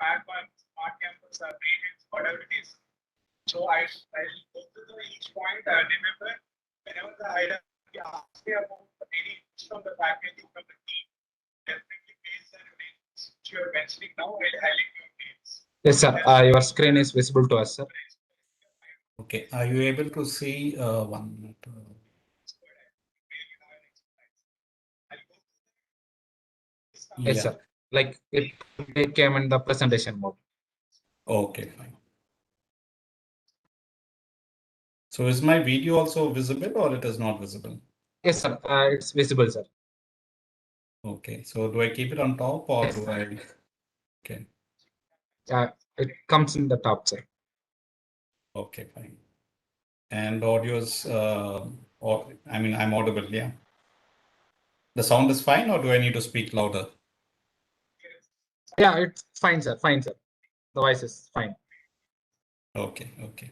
map on smart campus or regions, whatever it is. So I'll go to each point. Remember, whenever the hierarchy asks me about any from the faculty from the team, definitely pays the names which you are mentioning now. I'll highlight your names. Yes, sir. Your screen is visible to us, sir. Okay. Are you able to see one minute? Yes, sir. Like it came in the presentation mode. Okay, fine. So is my video also visible or it is not visible? Yes, sir. It's visible, sir. Okay. So do I keep it on top or do I? Okay. It comes in the top, sir. Okay, fine. And audio's, or I mean, I'm audible, yeah. The sound is fine, or do I need to speak louder? Yeah, it's fine, sir. Fine, sir. The voice is fine. Okay, okay.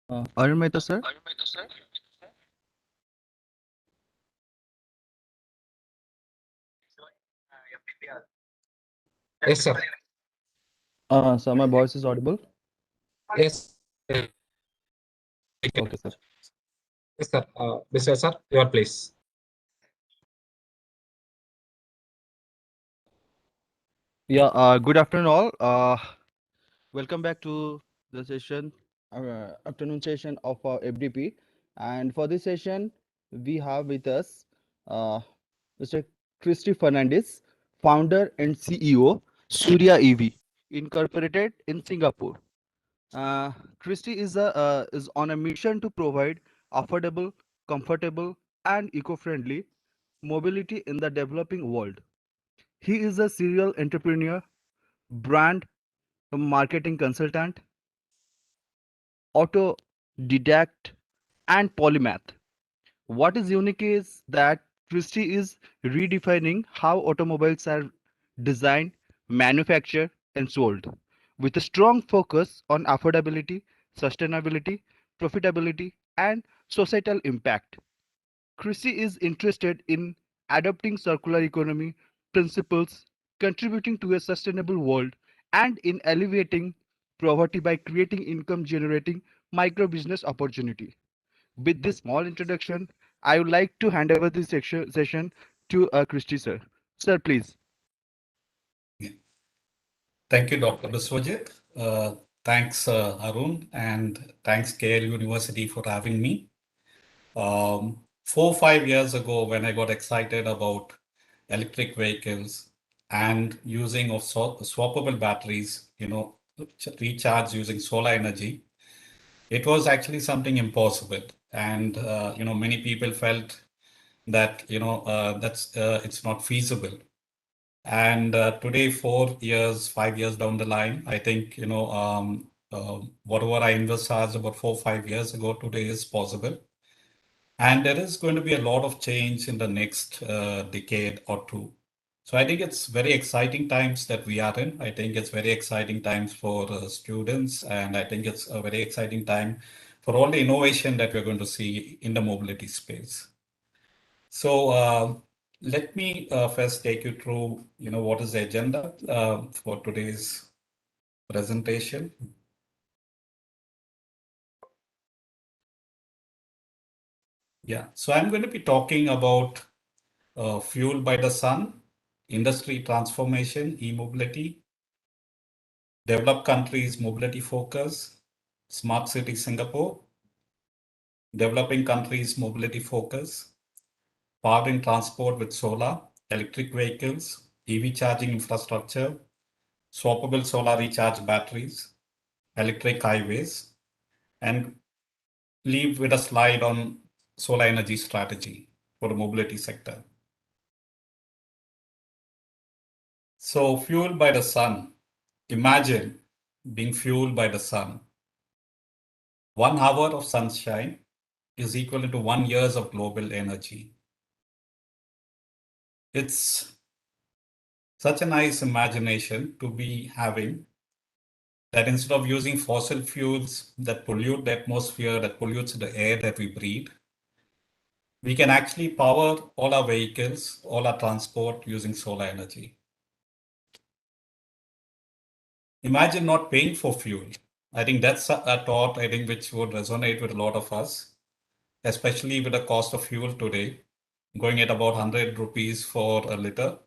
Arun Mehta, sir. Yes, sir. So my voice is audible. Yes. Okay, sir. Yes, sir. Mr. Sir, your place. Yeah. Good afternoon, all. Welcome back to the session, afternoon session of FDP. And for this session, we have with us uh, Mr. Christie Fernandez, founder and CEO, Sooorya EV, incorporated in Singapore. Christie is on a mission to provide affordable, comfortable, and eco-friendly mobility in the developing world. He is a serial entrepreneur, brand marketing consultant, autodidact, and polymath. What is unique is that Christie is redefining how automobiles are designed, manufactured, and sold, with a strong focus on affordability, sustainability, profitability, and societal impact. Christie is interested in adopting circular economy principles, contributing to a sustainable world, and in alleviating poverty by creating income generating micro business opportunity. With this small introduction, I would like to hand over this session to Christy, sir. Sir, please. Thank you, Dr. Biswajit. Thanks, Arun, and thanks, KL University, for having me. 4 or 5 years ago, when I got excited about electric vehicles and using of swappable batteries, recharge using solar energy, it was actually something impossible. And, many people felt that, that's it's not feasible. And today, 4 years, 5 years down the line, I think, whatever I envisaged about 4 or 5 years ago, today is possible. And there is going to be a lot of change in the next decade or two. So I think it's very exciting times that we are in. I think it's very exciting times for students, and I think it's a very exciting time for all the innovation that we're going to see in the mobility space. So let me first take you through, what is the agenda for today's presentation. Yeah, so I'm going to be talking about fuel by the sun, industry transformation, e-mobility, developed countries mobility focus, smart city Singapore, developing countries mobility focus, powering transport with solar, electric vehicles, EV charging infrastructure, swappable solar recharge batteries, electric highways, and leave with a slide on solar energy strategy for the mobility sector. So fueled by the sun, imagine being fueled by the sun. 1 hour of sunshine is equivalent to 1 year of global energy. It's such a nice imagination to be having, that instead of using fossil fuels that pollute the atmosphere, that pollutes the air that we breathe, we can actually power all our vehicles, all our transport using solar energy. Imagine not paying for fuel. I think that's a thought, I think, which would resonate with a lot of us, especially with the cost of fuel today, going at about 100 rupees for a liter.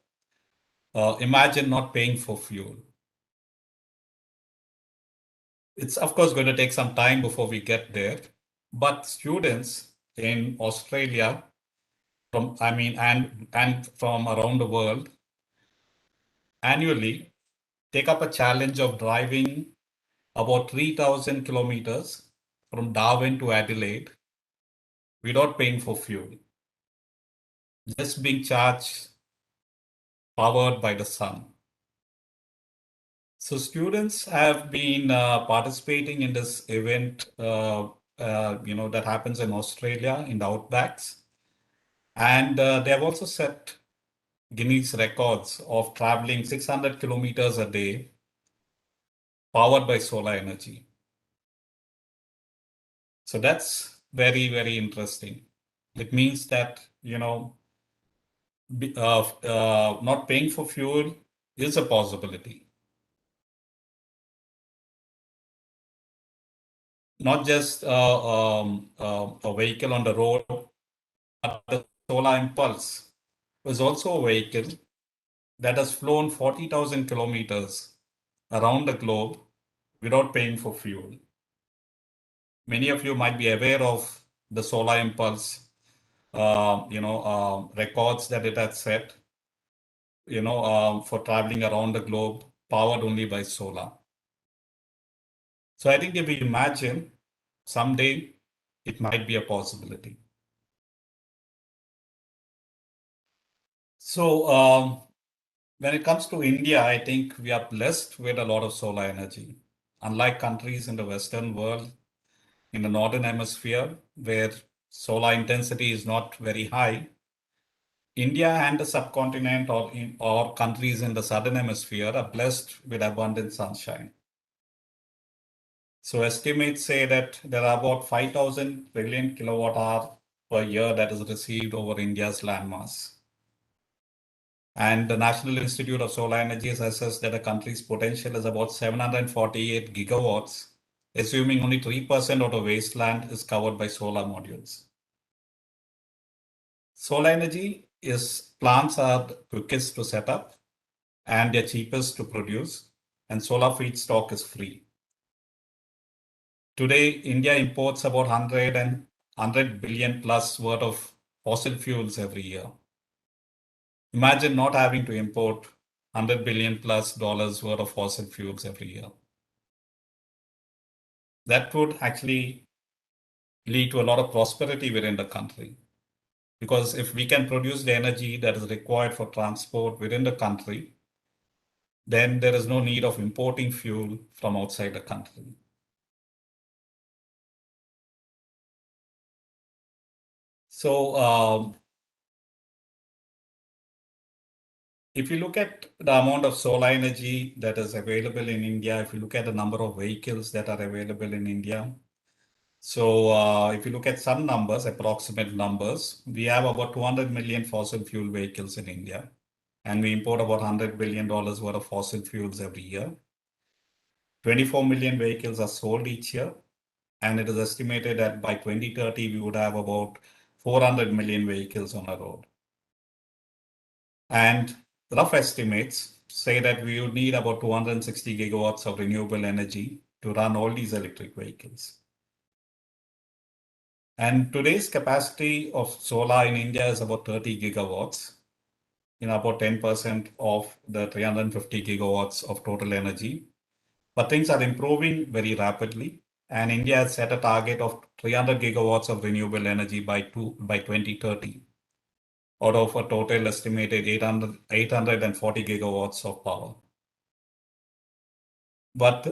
Imagine not paying for fuel. It's of course going to take some time before we get there, but students in Australia and from around the world annually take up a challenge of driving about 3,000 kilometers from Darwin to Adelaide without paying for fuel, just being charged, powered by the sun. So students have been participating in this event, that happens in Australia in the outbacks, and they have also set Guinness records of traveling 600 kilometers a day, powered by solar energy. So that's very, very interesting. It means that, not paying for fuel is a possibility. Not just a vehicle on the road, but the Solar Impulse was also a vehicle that has flown 40,000 kilometers around the globe without paying for fuel. Many of you might be aware of the Solar Impulse, records that it had set, for traveling around the globe, powered only by solar. So I think if we imagine someday it might be a possibility. So when it comes to India, I think we are blessed with a lot of solar energy. Unlike countries in the Western world, in the Northern Hemisphere, where solar intensity is not very high, India and the subcontinent or countries in the Southern Hemisphere are blessed with abundant sunshine. So estimates say that there are about 5,000 billion kilowatt hour per year that is received over India's landmass. And the National Institute of Solar Energy has assessed that the country's potential is about 748 gigawatts, assuming only 3% of the wasteland is covered by solar modules. Solar energy plants are the quickest to set up and they're cheapest to produce, and solar feedstock is free. Today, India imports about 100 billion plus worth of fossil fuels every year. Imagine not having to import 100 billion plus dollars worth of fossil fuels every year. That would actually lead to a lot of prosperity within the country. Because if we can produce the energy that is required for transport within the country, then there is no need of importing fuel from outside the country. So if you look at the amount of solar energy that is available in India, if you look at the number of vehicles that are available in India, so if you look at some numbers, approximate numbers, we have about 200 million fossil fuel vehicles in India, and we import about $100 billion worth of fossil fuels every year. 24 million vehicles are sold each year, and it is estimated that by 2030, we would have about 400 million vehicles on the road. And rough estimates say that we would need about 260 gigawatts of renewable energy to run all these electric vehicles. And today's capacity of solar in India is about 30 gigawatts, about 10% of the 350 gigawatts of total energy. But things are improving very rapidly. And India has set a target of 300 gigawatts of renewable energy by 2030, out of a total estimated 840 gigawatts of power. But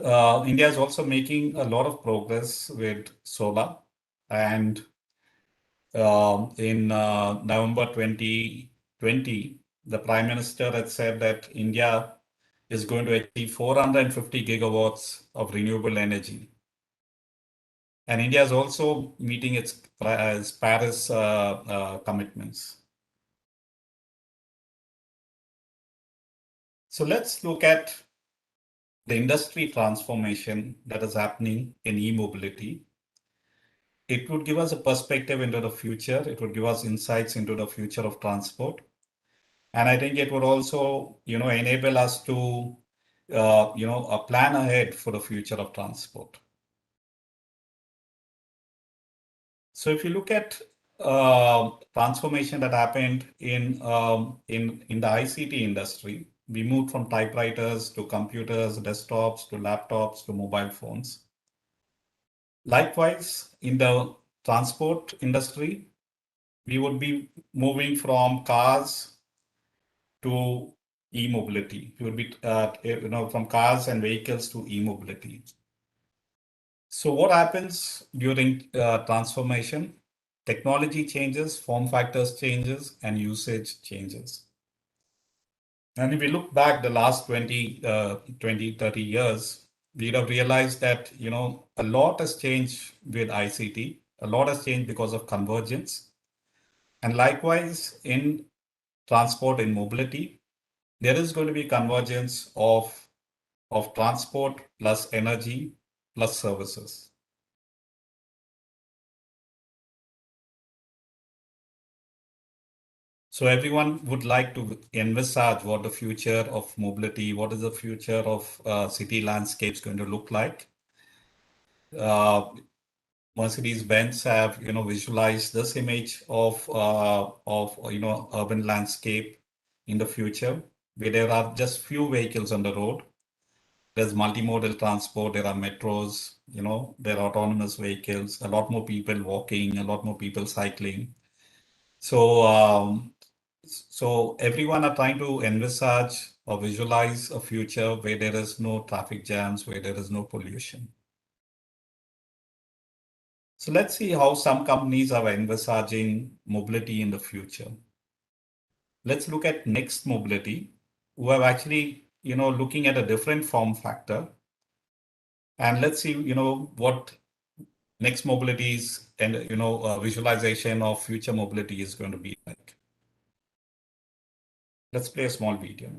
India is also making a lot of progress with solar. And in November 2020, the Prime Minister had said that India is going to achieve 450 gigawatts of renewable energy. And India is also meeting its Paris commitments. So let's look at the industry transformation that is happening in e-mobility. It would give us a perspective into the future. It would give us insights into the future of transport. And I think it would also, enable us to, plan ahead for the future of transport. So if you look at transformation that happened in the ICT industry, we moved from typewriters to computers, desktops to laptops to mobile phones. Likewise, in the transport industry, we would be moving from cars to e-mobility. We would be, from cars and vehicles to e-mobility. So what happens during transformation? Technology changes, form factors changes, and usage changes. And if we look back the last 20, 30 years, we'd have realized that, a lot has changed with ICT. A lot has changed because of convergence. And likewise, in transport and mobility, there is going to be convergence of transport plus energy plus services. So everyone would like to envisage what the future of mobility, what is the future of city landscapes going to look like. Mercedes-Benz have, visualized this image of urban landscape in the future, where there are just few vehicles on the road. There's multimodal transport, there are metros, there are autonomous vehicles, a lot more people walking, a lot more people cycling. So everyone are trying to envisage or visualize a future where there is no traffic jams, where there is no pollution. So let's see how some companies are envisaging mobility in the future. Let's look at Next Mobility, who are actually, looking at a different form factor. And let's see, what Next Mobility's and, visualization of future mobility is going to be like. Let's play a small video.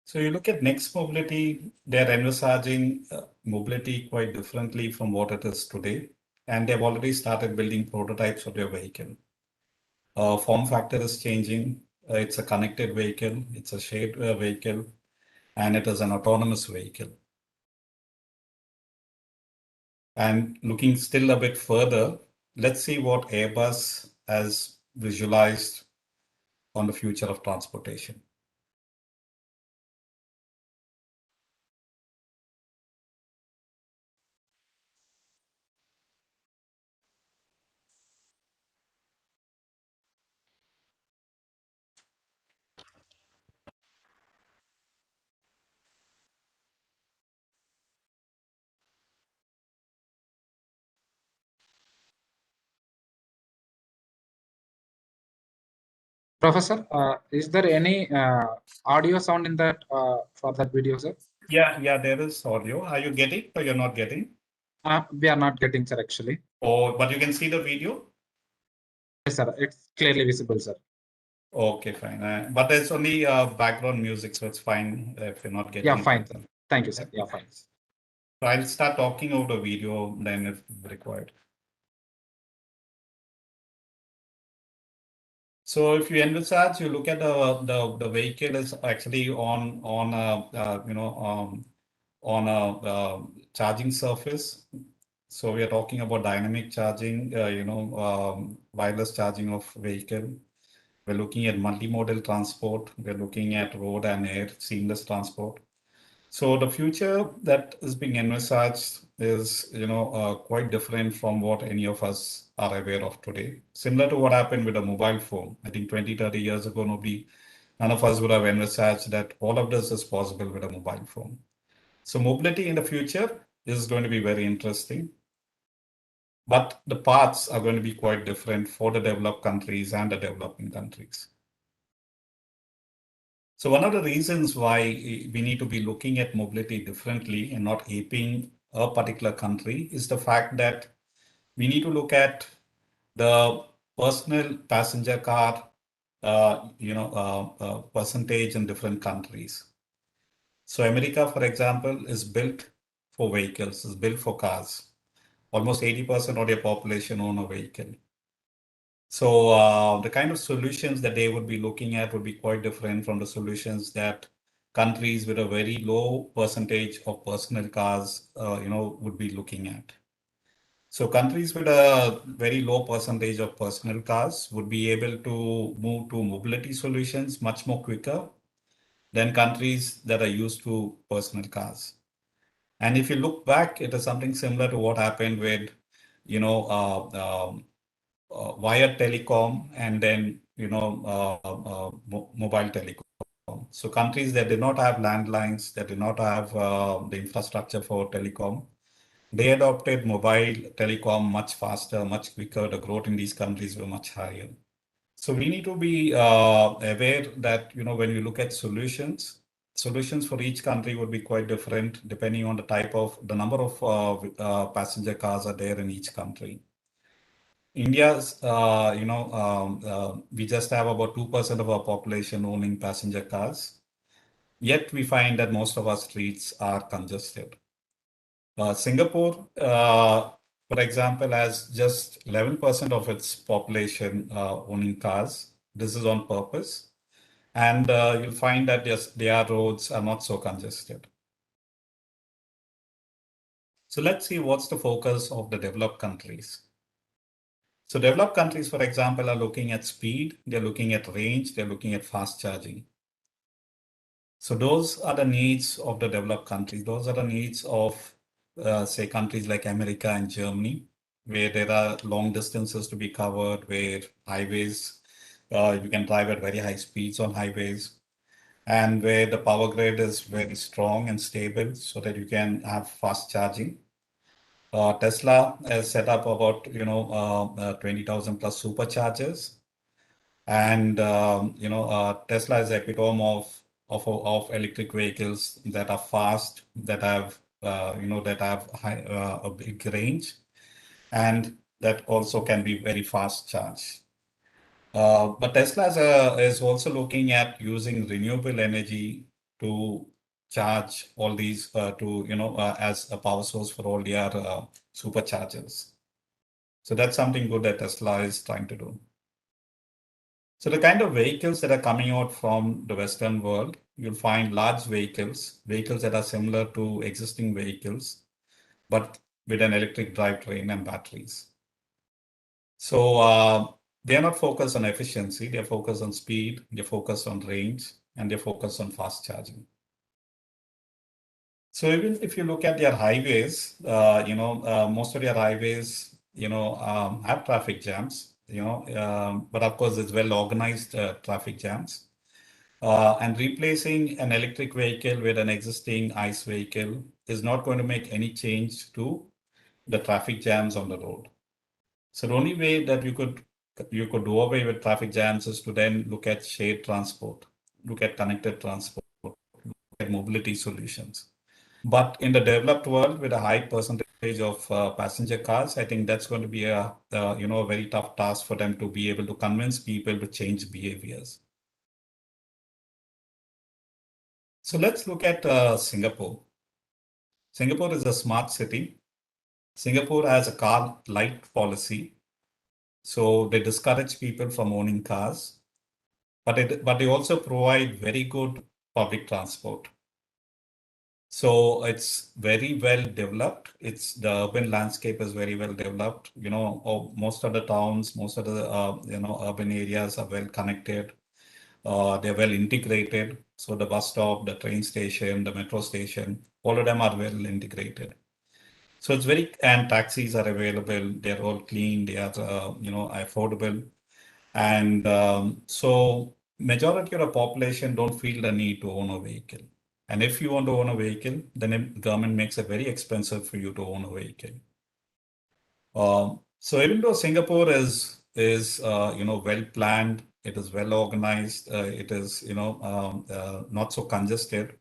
So you look at Next Mobility, they're envisaging mobility quite differently from what it is today. And they've already started building prototypes of their vehicle. Form factor is changing. It's a connected vehicle, it's a shared vehicle, and it is an autonomous vehicle. And looking still a bit further, let's see what Airbus has visualized on the future of transportation. Professor, is there any audio sound in that for that video, sir? Yeah, there is audio. Are you getting or you're not getting? We are not getting, sir, actually. Oh, but you can see the video? Yes, sir. It's clearly visible, sir. Okay, fine. But there's only background music, so it's fine if you're not getting Yeah, it. fine, sir. Thank you, sir. Yeah, fine. So I'll start talking over the video then if required. So if you envisage, you look at the vehicle is actually on a charging surface. So we are talking about dynamic charging, wireless charging of vehicle. We're looking at multimodal transport. We're looking at road and air seamless transport. So the future that is being envisaged is, quite different from what any of us are aware of today. Similar to what happened with a mobile phone. I think 20, 30 years ago, none of us would have envisaged that all of this is possible with a mobile phone. So mobility in the future is going to be very interesting. But the paths are going to be quite different for the developed countries and the developing countries. So one of the reasons why we need to be looking at mobility differently and not aping a particular country is the fact that we need to look at the personal passenger car, percentage in different countries. So America, for example, is built for vehicles, is built for cars. almost 80% of their population own a vehicle. So the kind of solutions that they would be looking at would be quite different from the solutions that countries with a very low percentage of personal cars, would be looking at. So countries with a very low percentage of personal cars would be able to move to mobility solutions much more quicker than countries that are used to personal cars. And if you look back, it is something similar to what happened with, you know, wired telecom and then, mobile telecom. So countries that did not have landlines, that did not have the infrastructure for telecom, they adopted mobile telecom much faster, much quicker. The growth in these countries were much higher. So we need to be aware that, when you look at solutions for each country would be quite different depending on the number of passenger cars are there in each country. India's, we just have about 2% of our population owning passenger cars. Yet we find that most of our streets are congested. Singapore, for example, has just 11% of its population owning cars. This is on purpose. And you'll find that their roads are not so congested. So let's see what's the focus of the developed countries. So developed countries, for example, are looking at speed, they're looking at range, they're looking at fast charging. So those are the needs of the developed countries. Those are the needs of, say, countries like America and Germany, where there are long distances to be covered, where highways, you can drive at very high speeds on highways, and where the power grid is very strong and stable so that you can have fast charging. Tesla has set up about 20,000 plus superchargers, and Tesla is the epitome of electric vehicles that are fast, that have high, a big range, and that also can be very fast charged. But Tesla is also looking at using renewable energy to charge all these as a power source for all their superchargers. So that's something good that Tesla is trying to do. So the kind of vehicles that are coming out from the Western world, you'll find large vehicles that are similar to existing vehicles, but with an electric drivetrain and batteries. So they are not focused on efficiency, they're focused on speed, they're focused on range, and they're focused on fast charging. So even if you look at their highways, most of their highways, have traffic jams, but of course it's well organized traffic jams. And replacing an electric vehicle with an existing ICE vehicle is not going to make any change to the traffic jams on the road. So the only way that you could do away with traffic jams is to then look at shared transport, look at connected transport, look at mobility solutions. But in the developed world, with a high percentage of passenger cars, I think that's going to be a very tough task for them to be able to convince people to change behaviors. So let's look at Singapore. Singapore is a smart city. Singapore has a car light policy. So they discourage people from owning cars, but they also provide very good public transport. So it's very well developed. The urban landscape is very well developed. Most of the towns, most of the urban areas are well connected. They're well integrated. So the bus stop, the train station, the metro station, all of them are well integrated. So and taxis are available. They're all clean. They are, affordable. And so majority of the population don't feel the need to own a vehicle. And if you want to own a vehicle, then the government makes it very expensive for you to own a vehicle. So even though Singapore is well planned, it is well organized, it is not so congested.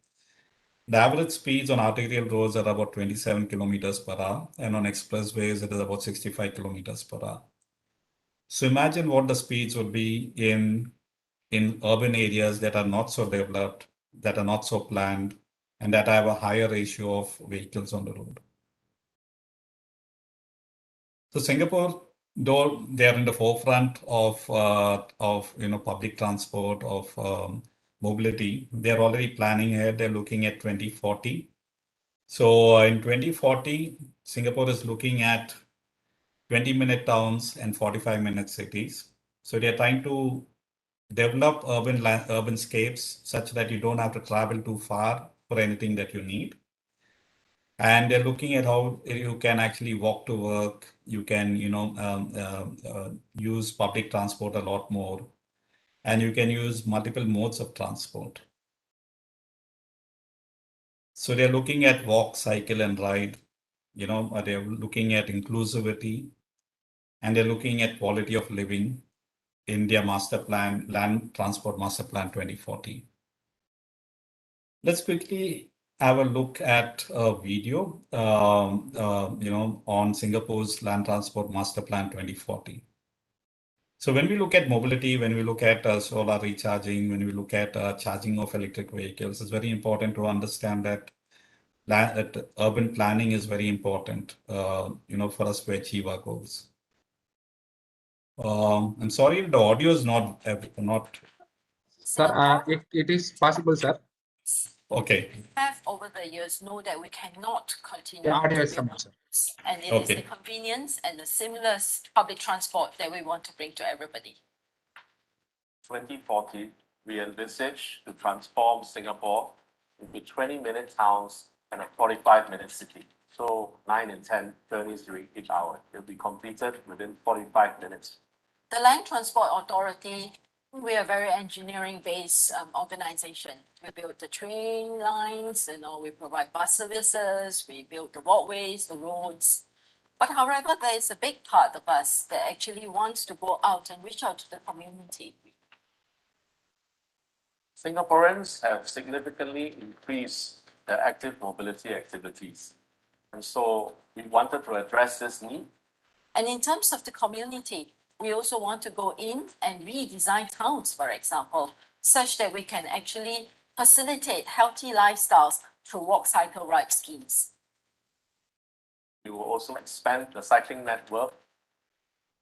The average speeds on arterial roads are about 27 kilometers per hour, and on expressways it is about 65 kilometers per hour. So imagine what the speeds would be in urban areas that are not so developed, that are not so planned, and that have a higher ratio of vehicles on the road. So Singapore, though they are in the forefront of public transport, of mobility, they are already planning ahead. They're looking at 2040. So in 2040, Singapore is looking at 20-minute towns and 45-minute cities. So they're trying to develop urban scapes such that you don't have to travel too far for anything that you need. And they're looking at how you can actually walk to work. You can, use public transport a lot more, and you can use multiple modes of transport. So they're looking at walk, cycle, and ride. They're looking at inclusivity, and they're looking at quality of living in their master plan, Land Transport Master Plan 2040. Let's quickly have a look at a video, on Singapore's Land Transport Master Plan 2040. So when we look at mobility, when we look at solar recharging, when we look at charging of electric vehicles, it's very important to understand that urban planning is very important, for us to achieve our goals. I'm sorry, the audio is not. Sir, it is possible, sir. Okay. Have over the years know that we cannot continue. The audio to is build some, sir. And it is Okay. the convenience and the seamless public transport that we want to bring to everybody. 2040, we envisage to transform Singapore into 20-minute towns and a 45-minute city. So 9 and 10 journeys during each hour. It'll be completed within 45 minutes. The Land Transport Authority, we are a very engineering-based organization. We build the train lines, we provide bus services, we build the walkways, the roads. But however, there is a big part of us that actually wants to go out and reach out to the community. Singaporeans have significantly increased their active mobility activities. And so we wanted to address this need. And in terms of the community, we also want to go in and redesign towns, for example, such that we can actually facilitate healthy lifestyles through walk, cycle, ride schemes. We will also expand the cycling network.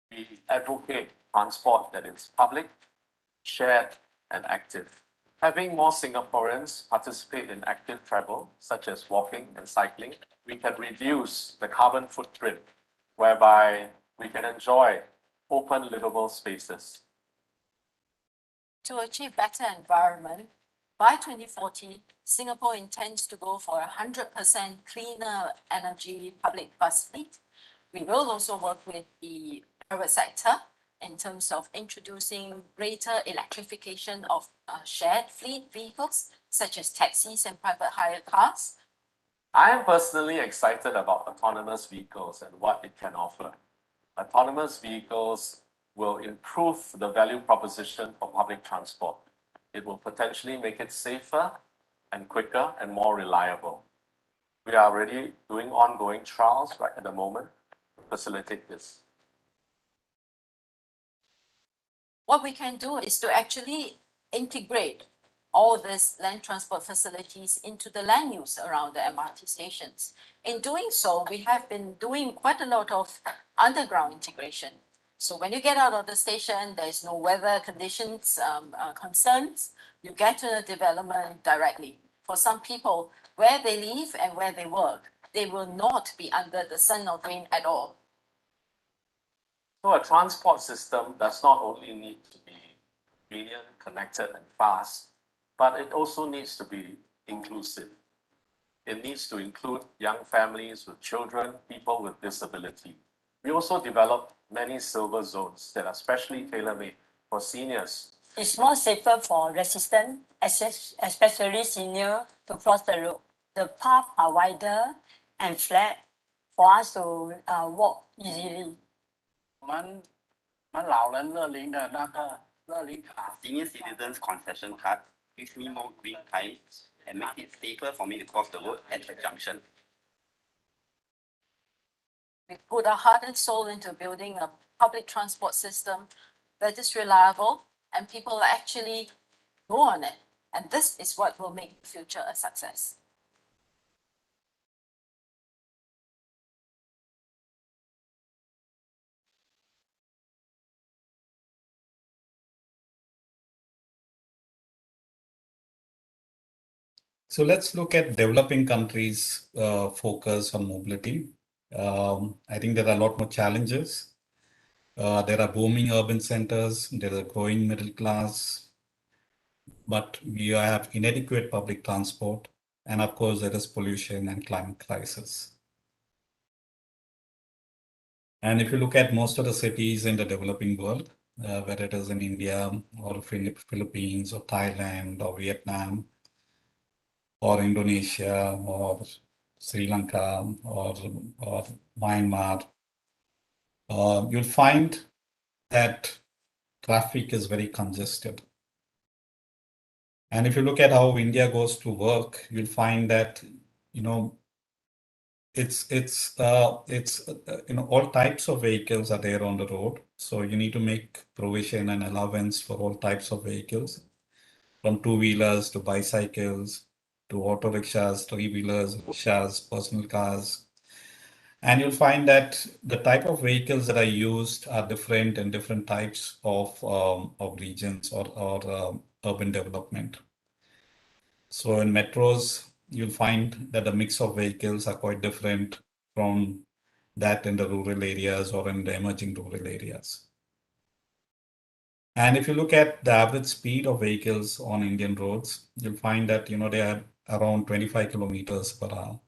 We advocate transport that is public, shared, and active. Having more Singaporeans participate in active travel, such as walking and cycling, we can reduce the carbon footprint, whereby we can enjoy open, livable spaces. To achieve better environment, by 2040, Singapore intends to go for 100% cleaner energy public bus fleet. We will also work with the private sector in terms of introducing greater electrification of shared fleet vehicles, such as taxis and private hire cars. I am personally excited about autonomous vehicles and what it can offer. Autonomous vehicles will improve the value proposition for public transport. It will potentially make it safer and quicker and more reliable. We are already doing ongoing trials right at the moment to facilitate this. What we can do is to actually integrate all these land transport facilities into the land use around the MRT stations. In doing so, we have been doing quite a lot of underground integration. So when you get out of the station, there's no weather conditions concerns. You get to the development directly. For some people, where they live and where they work, they will not be under the sun or rain at all. So a transport system does not only need to be convenient, connected, and fast, but it also needs to be inclusive. It needs to include young families with children, people with disability. We also develop many silver zones that are specially tailor-made for seniors. It's more safer for residents, especially senior, to cross the road. The paths are wider and flat for us to walk easily. 我们老人乐龄的那个乐龄卡 Senior citizens concession card gives me more green time and makes it safer for me to cross the road at the junction. We put our heart and soul into building a public transport system that is reliable and people actually go on it. And this is what will make the future a success. So let's look at developing countries' focus on mobility. I think there are a lot more challenges. There are booming urban centers, there is a growing middle class, but we have inadequate public transport, and of course there is pollution and climate crisis. And if you look at most of the cities in the developing world, whether it is in India or Philippines or Thailand or Vietnam or Indonesia or Sri Lanka or Myanmar, you'll find that traffic is very congested. And if you look at how India goes to work, you'll find that, you know, all types of vehicles are there on the road. So you need to make provision and allowance for all types of vehicles, from two-wheelers to bicycles to auto rickshaws, three-wheelers, rickshaws, personal cars. And you'll find that the type of vehicles that are used are different in different types of regions or urban development. So in metros, you'll find that the mix of vehicles are quite different from that in the rural areas or in the emerging rural areas. And if you look at the average speed of vehicles on Indian roads, you'll find that, they are around 25 kilometers per hour.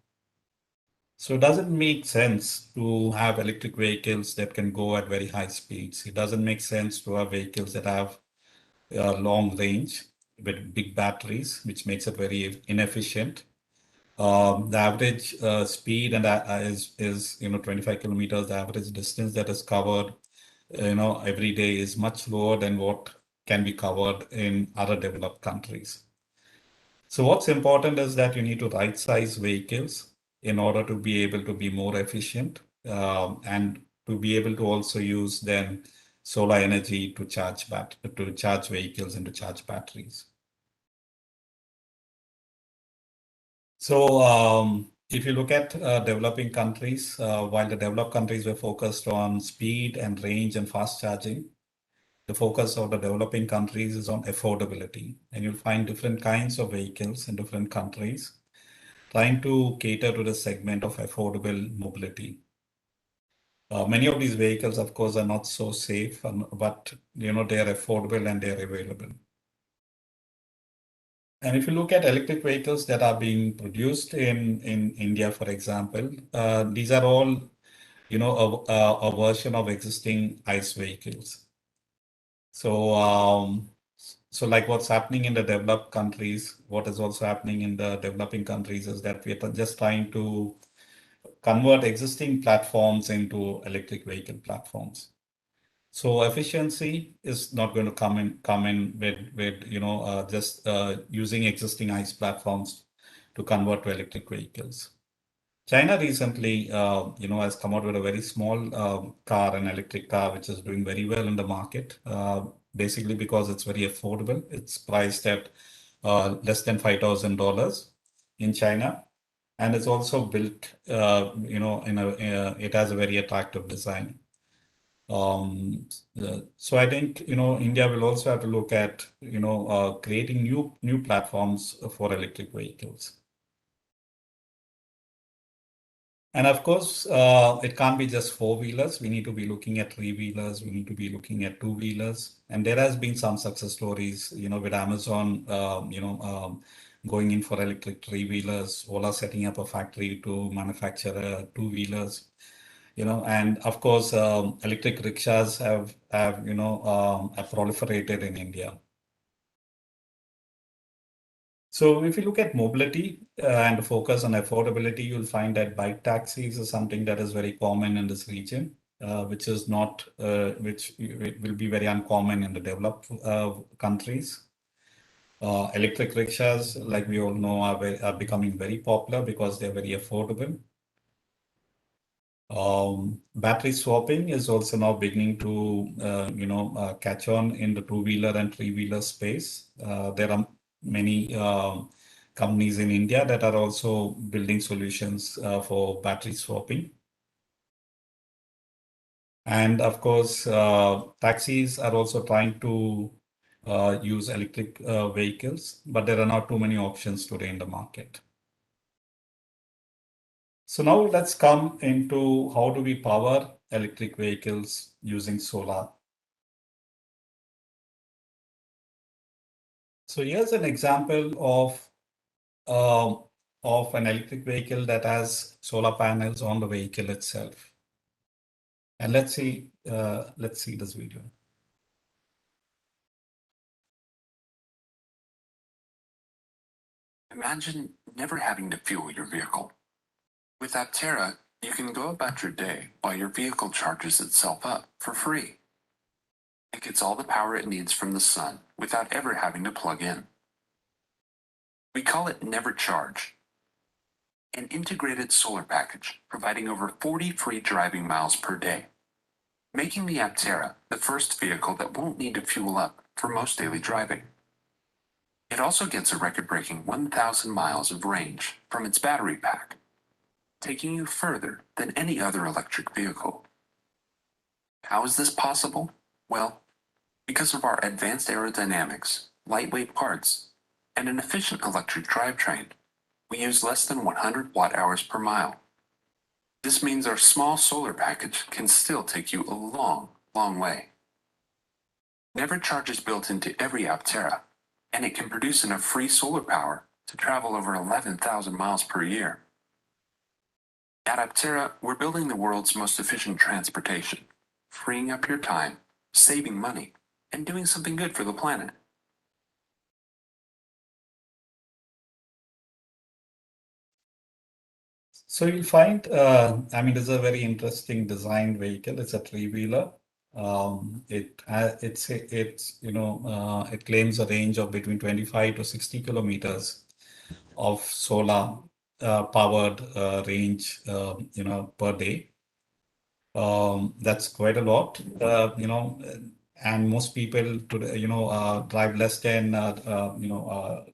So it doesn't make sense to have electric vehicles that can go at very high speeds. It doesn't make sense to have vehicles that have long range with big batteries, which makes it very inefficient. The average speed and is 25 kilometers. The average distance that is covered, every day is much lower than what can be covered in other developed countries. So what's important is that you need to right size vehicles in order to be able to be more efficient and to be able to also use then solar energy to charge vehicles and to charge batteries. So if you look at developing countries, while the developed countries were focused on speed and range and fast charging, the focus of the developing countries is on affordability. And you'll find different kinds of vehicles in different countries trying to cater to the segment of affordable mobility. Many of these vehicles, of course, are not so safe, but they are affordable and they're available. And if you look at electric vehicles that are being produced in India, for example, these are all, a version of existing ICE vehicles. So like what's happening in the developed countries, what is also happening in the developing countries is that we are just trying to convert existing platforms into electric vehicle platforms. So efficiency is not going to come in with just using existing ICE platforms to convert to electric vehicles. China recently, has come out with a very small car, an electric car, which is doing very well in the market, basically because it's very affordable. It's priced at less than $5,000 in China. And it's also built, it has a very attractive design. So I think, India will also have to look at, creating new platforms for electric vehicles. And of course, it can't be just four-wheelers. We need to be looking at three-wheelers. We need to be looking at two-wheelers. And there has been some success stories, with Amazon, going in for electric three-wheelers, Ola setting up a factory to manufacture two-wheelers, and of course, electric rickshaws have proliferated in India. So if you look at mobility and focus on affordability, you'll find that bike taxis is something that is very common in this region, which will be very uncommon in the developed countries. Electric rickshaws, like we all know, are becoming very popular because they're very affordable. Battery swapping is also now beginning to, catch on in the two-wheeler and three-wheeler space. There are many companies in India that are also building solutions for battery swapping. And of course, taxis are also trying to use electric vehicles, but there are not too many options today in the market. So now let's come into how do we power electric vehicles using solar. So here's an example of an electric vehicle that has solar panels on the vehicle itself. And let's see this video. Imagine never having to fuel your vehicle. With Aptera, you can go about your day while your vehicle charges itself up for free. It gets all the power it needs from the sun without ever having to plug in. We call it Never Charge, an integrated solar package providing over 40 free driving miles per day, making the Aptera the first vehicle that won't need to fuel up for most daily driving. It also gets a record-breaking 1,000 miles of range from its battery pack, taking you further than any other electric vehicle. How is this possible? Well, because of our advanced aerodynamics, lightweight parts, and an efficient electric drivetrain, we use less than 100 watt-hours per mile. This means our small solar package can still take you a long, long way. Never Charge is built into every Aptera, and it can produce enough free solar power to travel over 11,000 miles per year. At Aptera, we're building the world's most efficient transportation, freeing up your time, saving money, and doing something good for the planet. So you'll find, this is a very interesting design vehicle. It's a three-wheeler. It claims a range of between 25 to 60 kilometers of solar powered range, per day. That's quite a lot, and most people today, drive less than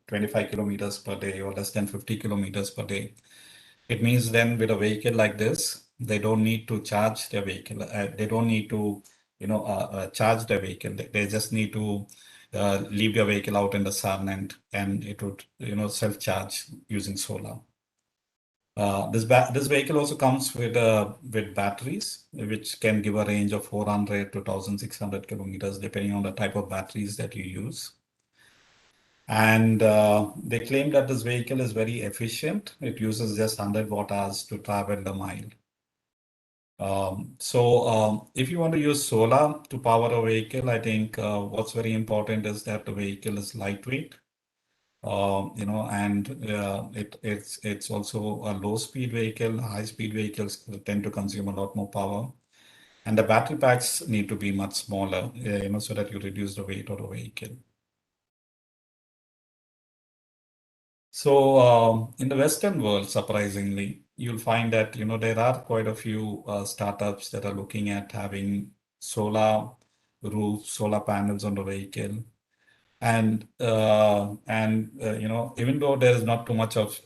25 kilometers per day or less than 50 kilometers per day. It means then with a vehicle like this, they don't need to charge their vehicle. They don't need to, charge their vehicle. They just need to leave their vehicle out in the sun and it would, self-charge using solar. This vehicle also comes with batteries, which can give a range of 400 to 1,600 kilometers, depending on the type of batteries that you use. And they claim that this vehicle is very efficient. It uses just 100 watt-hours to travel the mile. If you want to use solar to power a vehicle, I think what's very important is that the vehicle is lightweight. It's also a low-speed vehicle. High-speed vehicles tend to consume a lot more power. And the battery packs need to be much smaller, so that you reduce the weight of the vehicle. So in the Western world, surprisingly, you'll find that there are quite a few startups that are looking at having solar roofs, solar panels on the vehicle, and even though there is not too much of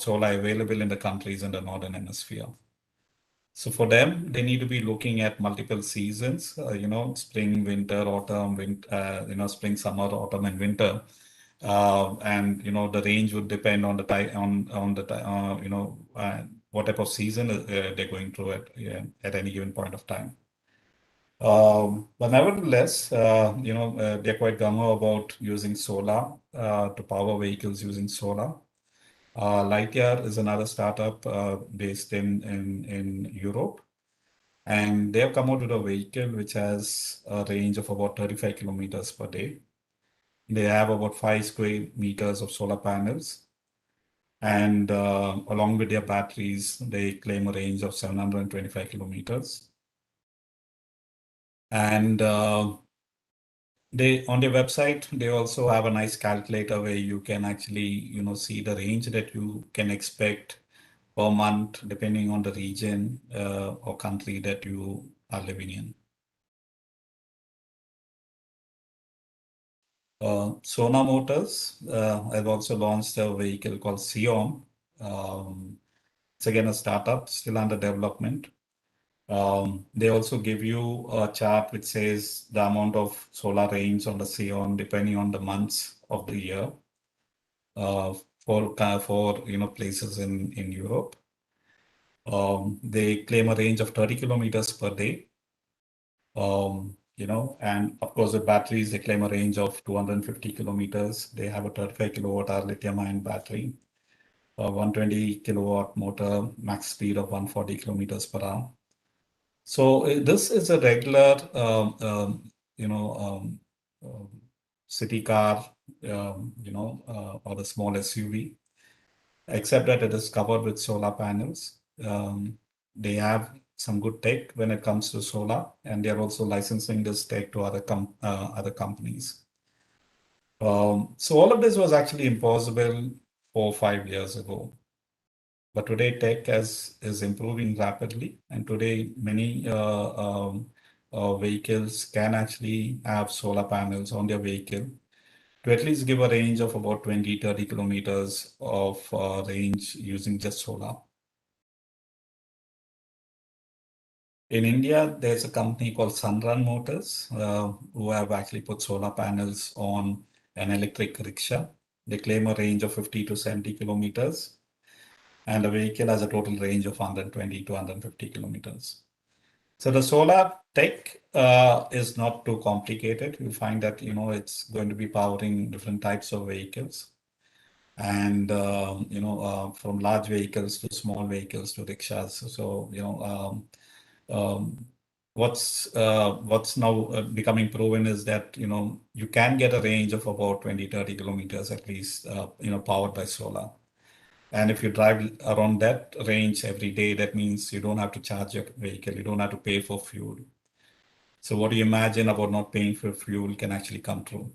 solar available in the countries in the Northern Hemisphere. So for them, they need to be looking at multiple seasons, spring, winter, autumn, spring, summer, autumn, and winter. The range would depend on the type, what type of season they're going through at any given point of time. But nevertheless, they're quite gung-ho about using solar to power vehicles using solar. Lightyear is another startup based in Europe, and they have come out with a vehicle which has a range of about 35 kilometers per day. They have about 5 square meters of solar panels. And along with their batteries, they claim a range of 725 kilometers. And on their website, they also have a nice calculator where you can actually, see the range that you can expect per month, depending on the region or country that you are living in. Sona Motors have also launched a vehicle called Sion. It's again a startup, still under development. They also give you a chart which says the amount of solar range on the Xeon depending on the months of the year for places in Europe. They claim a range of 30 kilometers per day. And of course, the batteries, they claim a range of 250 kilometers. They have a 35 kilowatt hour lithium ion battery, a 120 kilowatt motor, max speed of 140 kilometers per hour. So this is a regular, city car, or a small SUV, except that it is covered with solar panels. They have some good tech when it comes to solar, and they are also licensing this tech to other companies. So all of this was actually impossible 4 or 5 years ago. But today tech is improving rapidly, and today many vehicles can actually have solar panels on their vehicle to at least give a range of about 20-30 kilometers of range using just solar. In India, there's a company called Sunrun Motors who have actually put solar panels on an electric rickshaw. They claim a range of 50 to 70 kilometers, and the vehicle has a total range of 120 to 150 kilometers. So the solar tech is not too complicated. You find that it's going to be powering different types of vehicles, and from large vehicles to small vehicles to rickshaws. So what's now becoming proven is that you can get a range of about 20-30 kilometers at least, powered by solar. And if you drive around that range every day, that means you don't have to charge your vehicle, you don't have to pay for fuel. So what do you imagine about not paying for fuel can actually come true.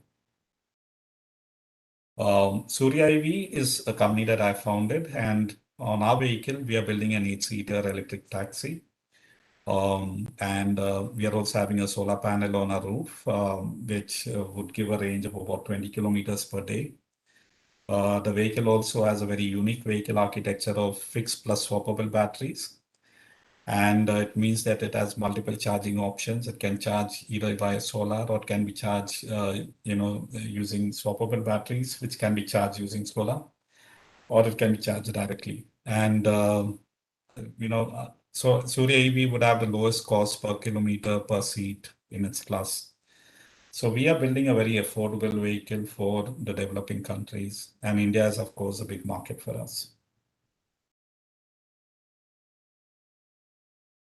Sooorya EV is a company that I founded, and on our vehicle, we are building an 8-seater electric taxi. And we are also having a solar panel on our roof, which would give a range of about 20 kilometers per day. The vehicle also has a very unique vehicle architecture of fixed plus swappable batteries. And it means that it has multiple charging options. It can charge either via solar, or it can be charged, using swappable batteries, which can be charged using solar, or it can be charged directly. And so Sooorya EV would have the lowest cost per kilometer per seat in its class. So we are building a very affordable vehicle for the developing countries, and India is, of course, a big market for us.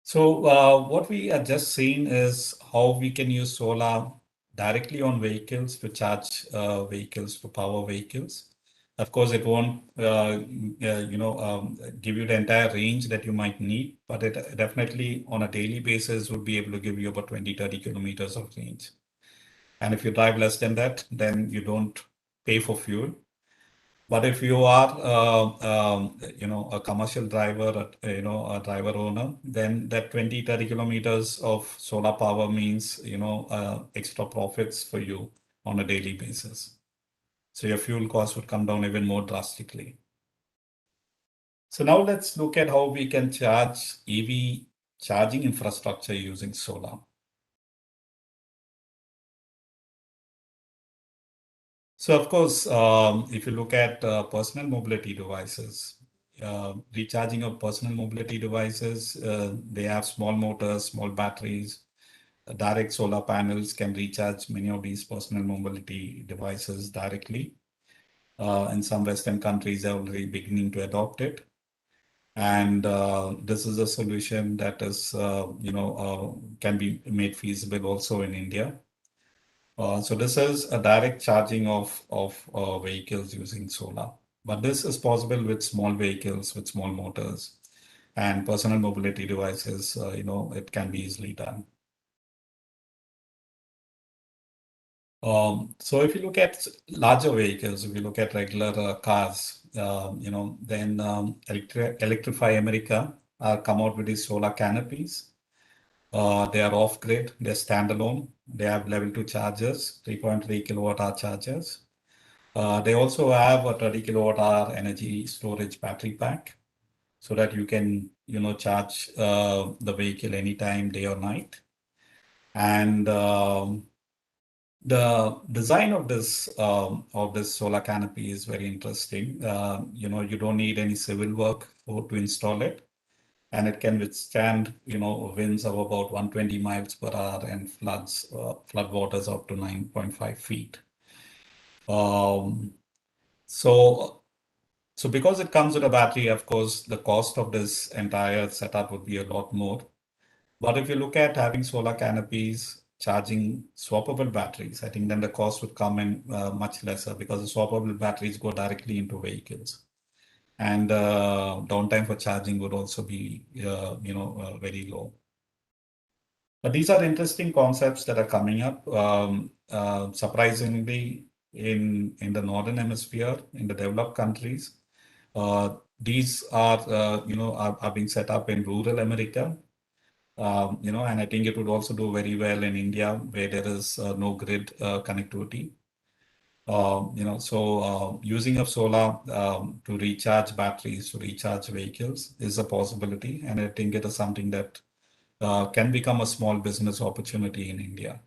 So what we have just seen is how we can use solar directly on vehicles to charge vehicles, to power vehicles. Of course, it won't give you the entire range that you might need, but it definitely on a daily basis would be able to give you about 20-30 kilometers of range. And if you drive less than that, then you don't pay for fuel. But if you are, a commercial driver, a driver owner, then that 20-30 kilometers of solar power means, extra profits for you on a daily basis. So your fuel cost would come down even more drastically. So now let's look at how we can charge EV charging infrastructure using solar. So of course, if you look at personal mobility devices, recharging of personal mobility devices, they have small motors, small batteries. Direct solar panels can recharge many of these personal mobility devices directly. In some Western countries, they're already beginning to adopt it. And this is a solution that is, can be made feasible also in India. So this is a direct charging of vehicles using solar. But this is possible with small vehicles, with small motors, and personal mobility devices. It can be easily done. So if you look at larger vehicles, if you look at regular cars, then Electrify America come out with these solar canopies. They are off-grid, they're standalone. They have level 2 chargers, 3.3 kilowatt hour chargers. They also have a 30 kilowatt hour energy storage battery pack. so that you can, charge the vehicle anytime, day or night. And the design of this solar canopy is very interesting. You don't need any civil work to install it, and it can withstand, winds of about 120 miles per hour and flood waters up to 9.5 feet. So because it comes with a battery, of course, the cost of this entire setup would be a lot more. But if you look at having solar canopies, charging swappable batteries, I think then the cost would come in much lesser, because the swappable batteries go directly into vehicles. And downtime for charging would also be, very low. But these are interesting concepts that are coming up. Surprisingly, in the Northern Hemisphere, in the developed countries, these are, are being set up in rural America. And I think it would also do very well in India, where there is no grid connectivity. Using of solar to recharge batteries, to recharge vehicles is a possibility. And I think it is something that can become a small business opportunity in India.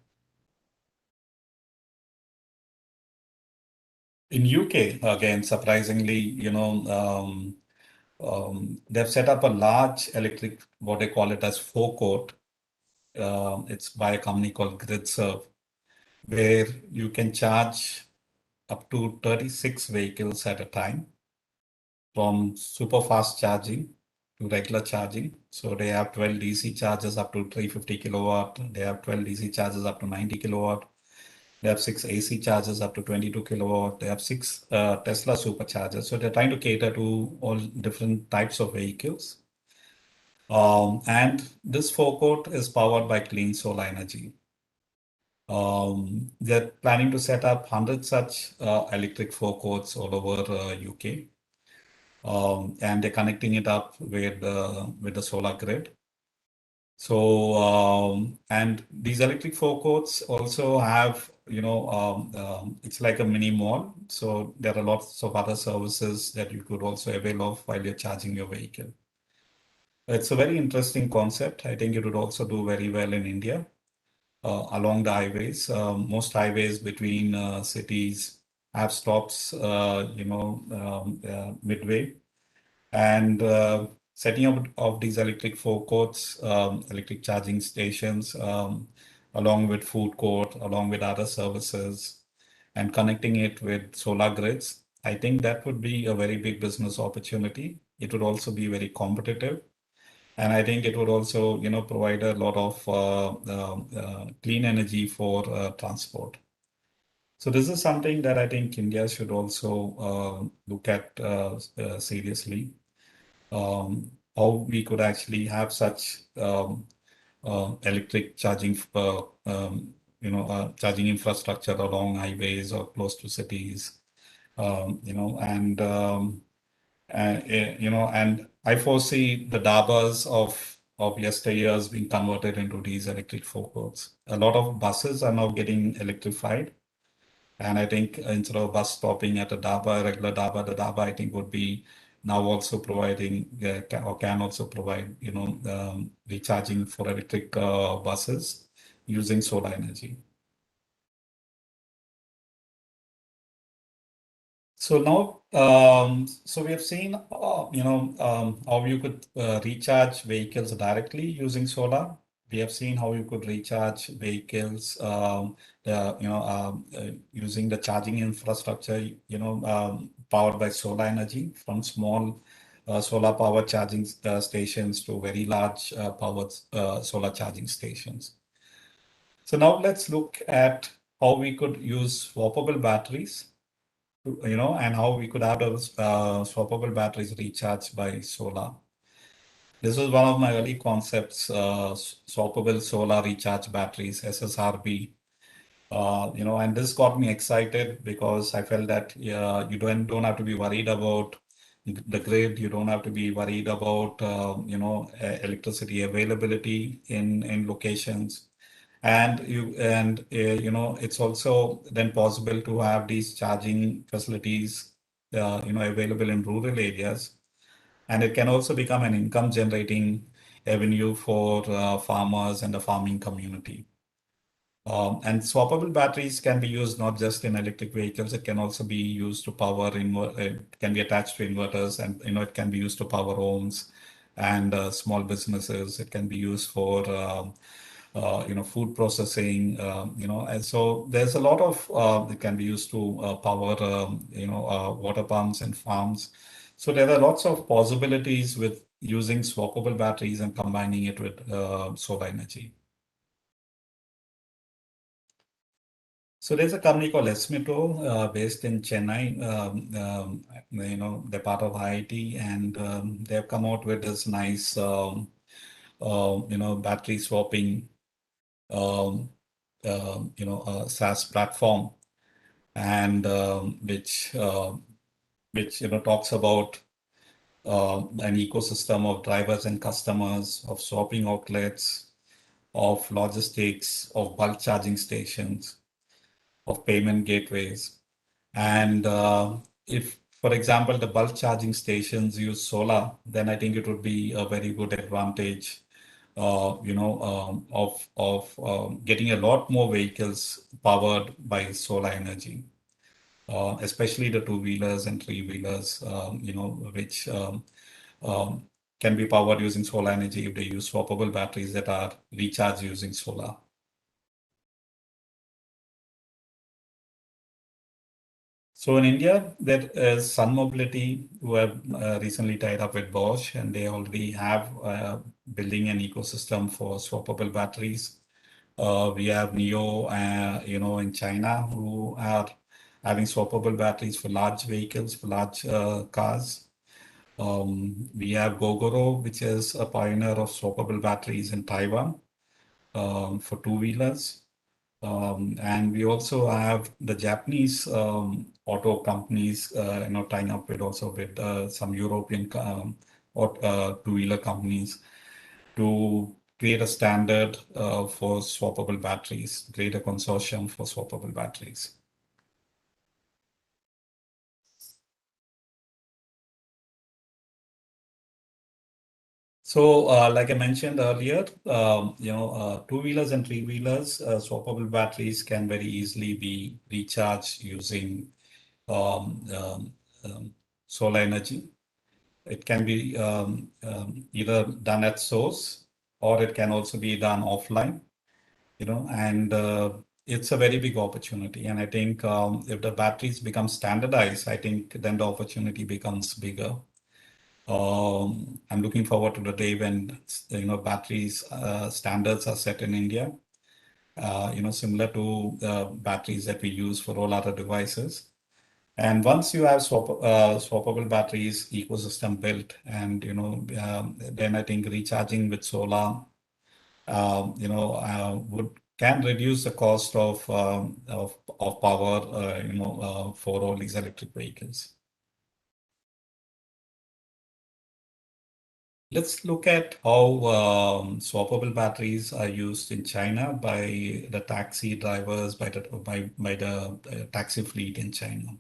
In UK, again, surprisingly, they've set up a large electric, what they call it as forecourt. It's by a company called GridServe, where you can charge up to 36 vehicles at a time, from super fast charging to regular charging. So they have 12 DC chargers up to 350 kilowatt. They have 12 DC chargers up to 90 kilowatt. They have 6 AC chargers up to 22 kilowatt. They have 6 Tesla superchargers. So they're trying to cater to all different types of vehicles. And this forecourt is powered by clean solar energy. They're planning to set up 100 such electric forecourts all over UK. And they're connecting it up with the solar grid. So, and these electric forecourts also have, it's like a mini mall. So there are lots of other services that you could also avail of while you're charging your vehicle. It's a very interesting concept. I think it would also do very well in India along the highways. Most highways between cities have stops, midway. And setting up of these electric forecourts, electric charging stations, along with food court, along with other services, and connecting it with solar grids, I think that would be a very big business opportunity. It would also be very competitive. And I think it would also, provide a lot of clean energy for transport. So this is something that I think India should also look at seriously. How we could actually have such electric charging, charging infrastructure along highways or close to cities, and I foresee the dabas of yesteryears being converted into these electric forecourts. A lot of buses are now getting electrified. And I think instead of bus stopping at a daba, regular daba, the daba I think would be now also providing or can also provide, recharging for electric buses using solar energy. So now, so we have seen, how you could recharge vehicles directly using solar. We have seen how you could recharge vehicles, using the charging infrastructure, powered by solar energy, from small solar power charging stations to very large powered solar charging stations. So now let's look at how we could use swappable batteries, and how we could have those swappable batteries recharged by solar. This was one of my early concepts, swappable solar recharge batteries, SSRB. And this got me excited because I felt that you don't have to be worried about the grid. You don't have to be worried about electricity availability in locations. And it's also then possible to have these charging facilities, available in rural areas, And it can also become an income generating avenue for farmers and the farming community. And swappable batteries can be used not just in electric vehicles, it can also be used to power, it can be attached to inverters, and it can be used to power homes and small businesses. It can be used for food processing, and so there's a lot of it can be used to power water pumps and farms. So there are lots of possibilities with using swappable batteries and combining it with solar energy. So there's a company called Esmetro based in Chennai. They're part of IIT, and they've come out with this nice, battery swapping, SaaS platform, and which talks about an ecosystem of drivers and customers, of swapping outlets, of logistics, of bulk charging stations, of payment gateways. And if, for example, the bulk charging stations use solar, then I think it would be a very good advantage, of getting a lot more vehicles powered by solar energy, especially the two-wheelers and three-wheelers, which can be powered using solar energy if they use swappable batteries that are recharged using solar. So in India, there is Sun Mobility, who have recently tied up with Bosch, and they already have building an ecosystem for swappable batteries. We have NIO, in China, who are having swappable batteries for large vehicles, for large cars. We have Gogoro, which is a pioneer of swappable batteries in Taiwan for two-wheelers. And we also have the Japanese auto companies, tying up with also with some European two-wheeler companies to create a standard for swappable batteries, create a consortium for swappable batteries. So, like I mentioned earlier, two-wheelers and three-wheelers, swappable batteries can very easily be recharged using solar energy. It can be either done at source, or it can also be done offline, and it's a very big opportunity. And I think if the batteries become standardized, I think then the opportunity becomes bigger. I'm looking forward to the day when batteries standards are set in India, similar to batteries that we use for all other devices. And once you have swappable batteries ecosystem built, and then I think recharging with solar, can reduce the cost of power, for all these electric vehicles. Let's look at how swappable batteries are used in China by the taxi drivers, by the taxi fleet in China.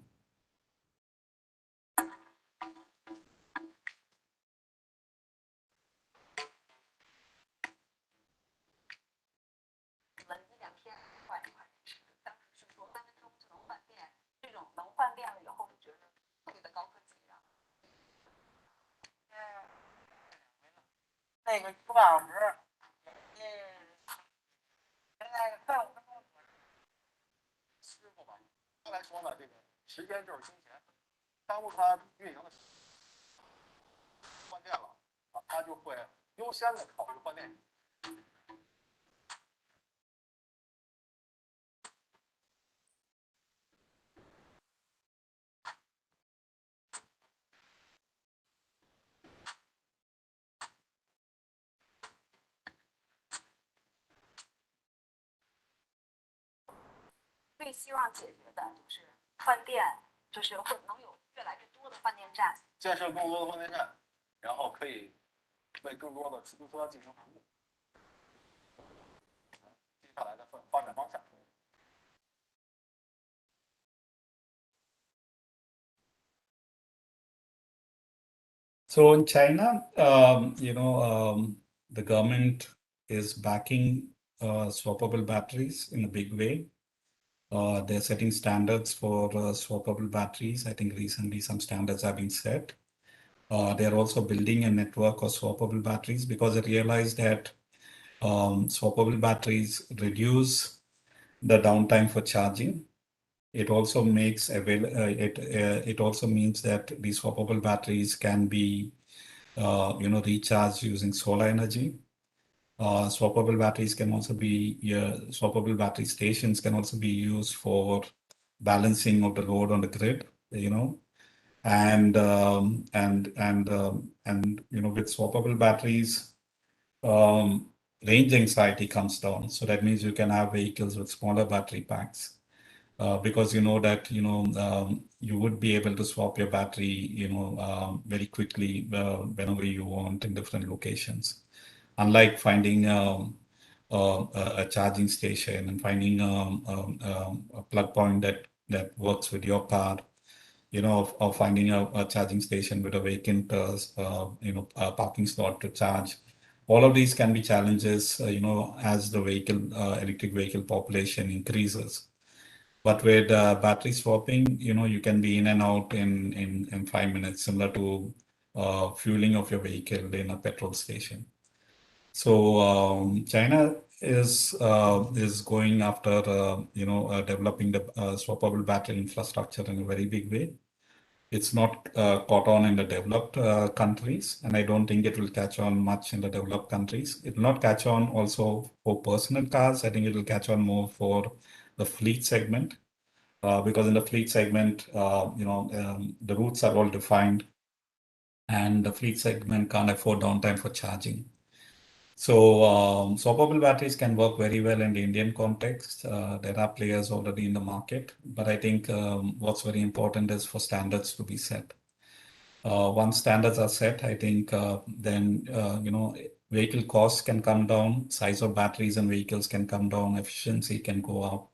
So in China, the government is backing swappable batteries in a big way. They're setting standards for swappable batteries. I think recently some standards have been set. They're also building a network of swappable batteries because they realize that swappable batteries reduce the downtime for charging. It also makes it also means that these swappable batteries can be recharged using solar energy. Swappable batteries can also be swappable battery stations can also be used for balancing of the load on the grid. And with swappable batteries, range anxiety comes down. So that means you can have vehicles with smaller battery packs. Because that you would be able to swap your battery very quickly whenever you want in different locations, unlike finding a charging station and finding a plug point that works with your car, or finding a charging station with a vacant parking slot to charge. All of these can be challenges as the electric vehicle population increases. But with battery swapping, you can be in and out in 5 minutes, similar to fueling of your vehicle in a petrol station. So China is going after developing the swappable battery infrastructure in a very big way. It's not caught on in the developed countries, and I don't think it will catch on much in the developed countries. It will not catch on also for personal cars. I think it will catch on more for the fleet segment. Because in the fleet segment, the routes are all defined, and the fleet segment can't afford downtime for charging. So swappable batteries can work very well in the Indian context. There are players already in the market, but I think what's very important is for standards to be set. Once standards are set, I think then vehicle costs can come down, size of batteries and vehicles can come down, efficiency can go up,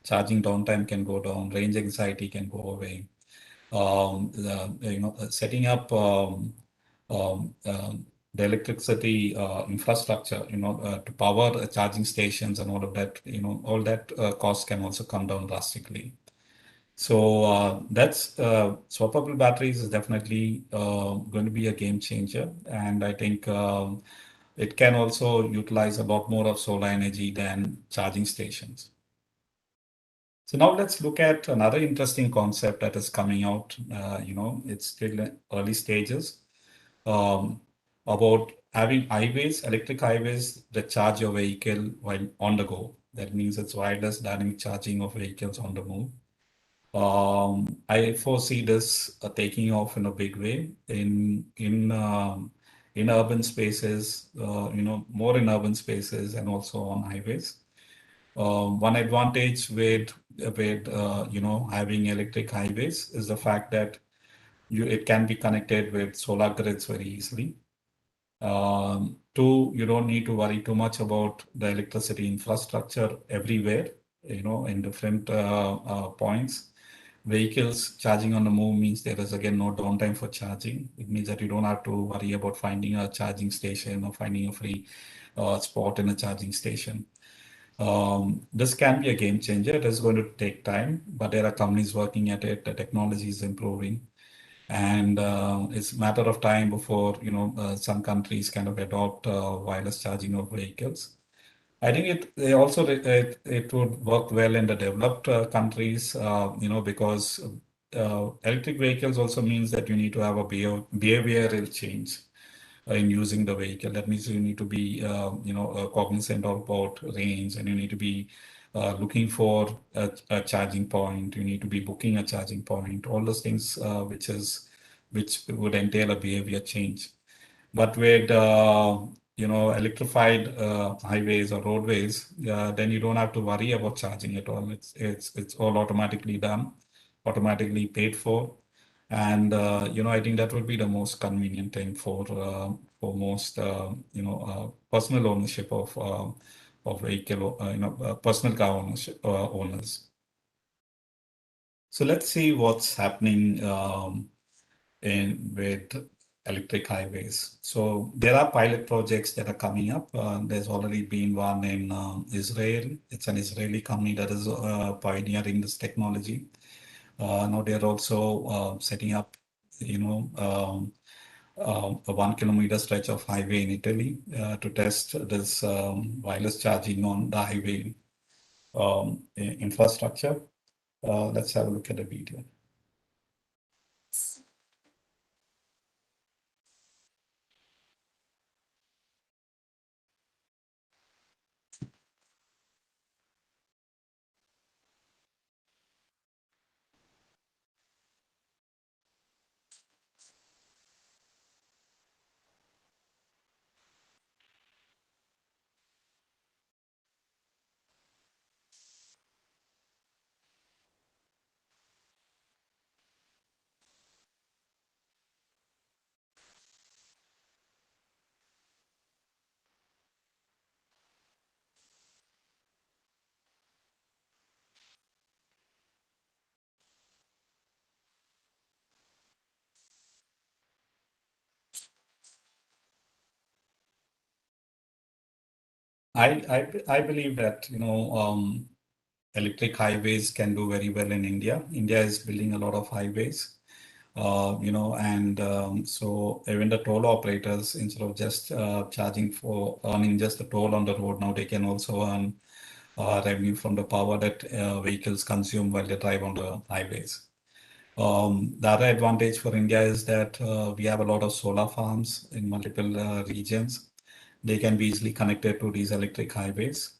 charging downtime can go down, range anxiety can go away. Setting up the electricity infrastructure, to power charging stations and all of that, all that costs can also come down drastically. So that's swappable batteries is definitely going to be a game changer, and I think it can also utilize a lot more of solar energy than charging stations. So now let's look at another interesting concept that is coming out. It's still in early stages, about having highways, electric highways that charge your vehicle while on the go. That means it's wireless dynamic charging of vehicles on the move. I foresee this taking off in a big way in urban spaces, more in urban spaces and also on highways. One advantage with having electric highways is the fact that it can be connected with solar grids very easily. Two, you don't need to worry too much about the electricity infrastructure everywhere, in different points. Vehicles charging on the move means there is again no downtime for charging. It means that you don't have to worry about finding a charging station or finding a free spot in a charging station. This can be a game changer. It is going to take time, but there are companies working at it. The technology is improving, and it's a matter of time before some countries kind of adopt wireless charging of vehicles. I think it would work well in the developed countries, because electric vehicles also means that you need to have a behavioral change in using the vehicle. That means you need to be, cognizant about range, and you need to be looking for a charging point. You need to be booking a charging point. All those things, which would entail a behavior change. But with electrified highways or roadways, then you don't have to worry about charging at all. It's all automatically done, automatically paid for, and I think that would be the most convenient thing for most personal ownership of vehicle, personal car ownership owners. So let's see what's happening with electric highways. So there are pilot projects that are coming up. There's already been one in Israel. It's an Israeli company that is pioneering this technology. Now they're also setting up, a 1 kilometer stretch of highway in Italy to test this wireless charging on the highway infrastructure. Let's have a look at the video. I believe that, electric highways can do very well in India. India is building a lot of highways, so even the toll operators, instead of just charging for earning just the toll on the road, now they can also earn revenue from the power that vehicles consume while they drive on the highways. The other advantage for India is that we have a lot of solar farms in multiple regions. They can be easily connected to these electric highways.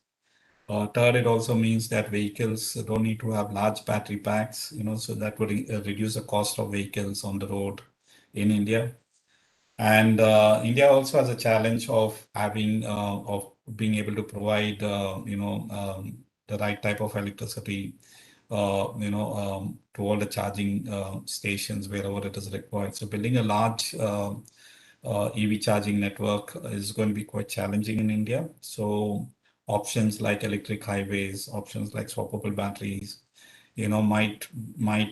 Third, it also means that vehicles don't need to have large battery packs, so that would reduce the cost of vehicles on the road in India. And India also has a challenge of being able to provide, the right type of electricity, to all the charging stations wherever it is required. So building a large EV charging network is going to be quite challenging in India. So options like electric highways, options like swappable batteries, might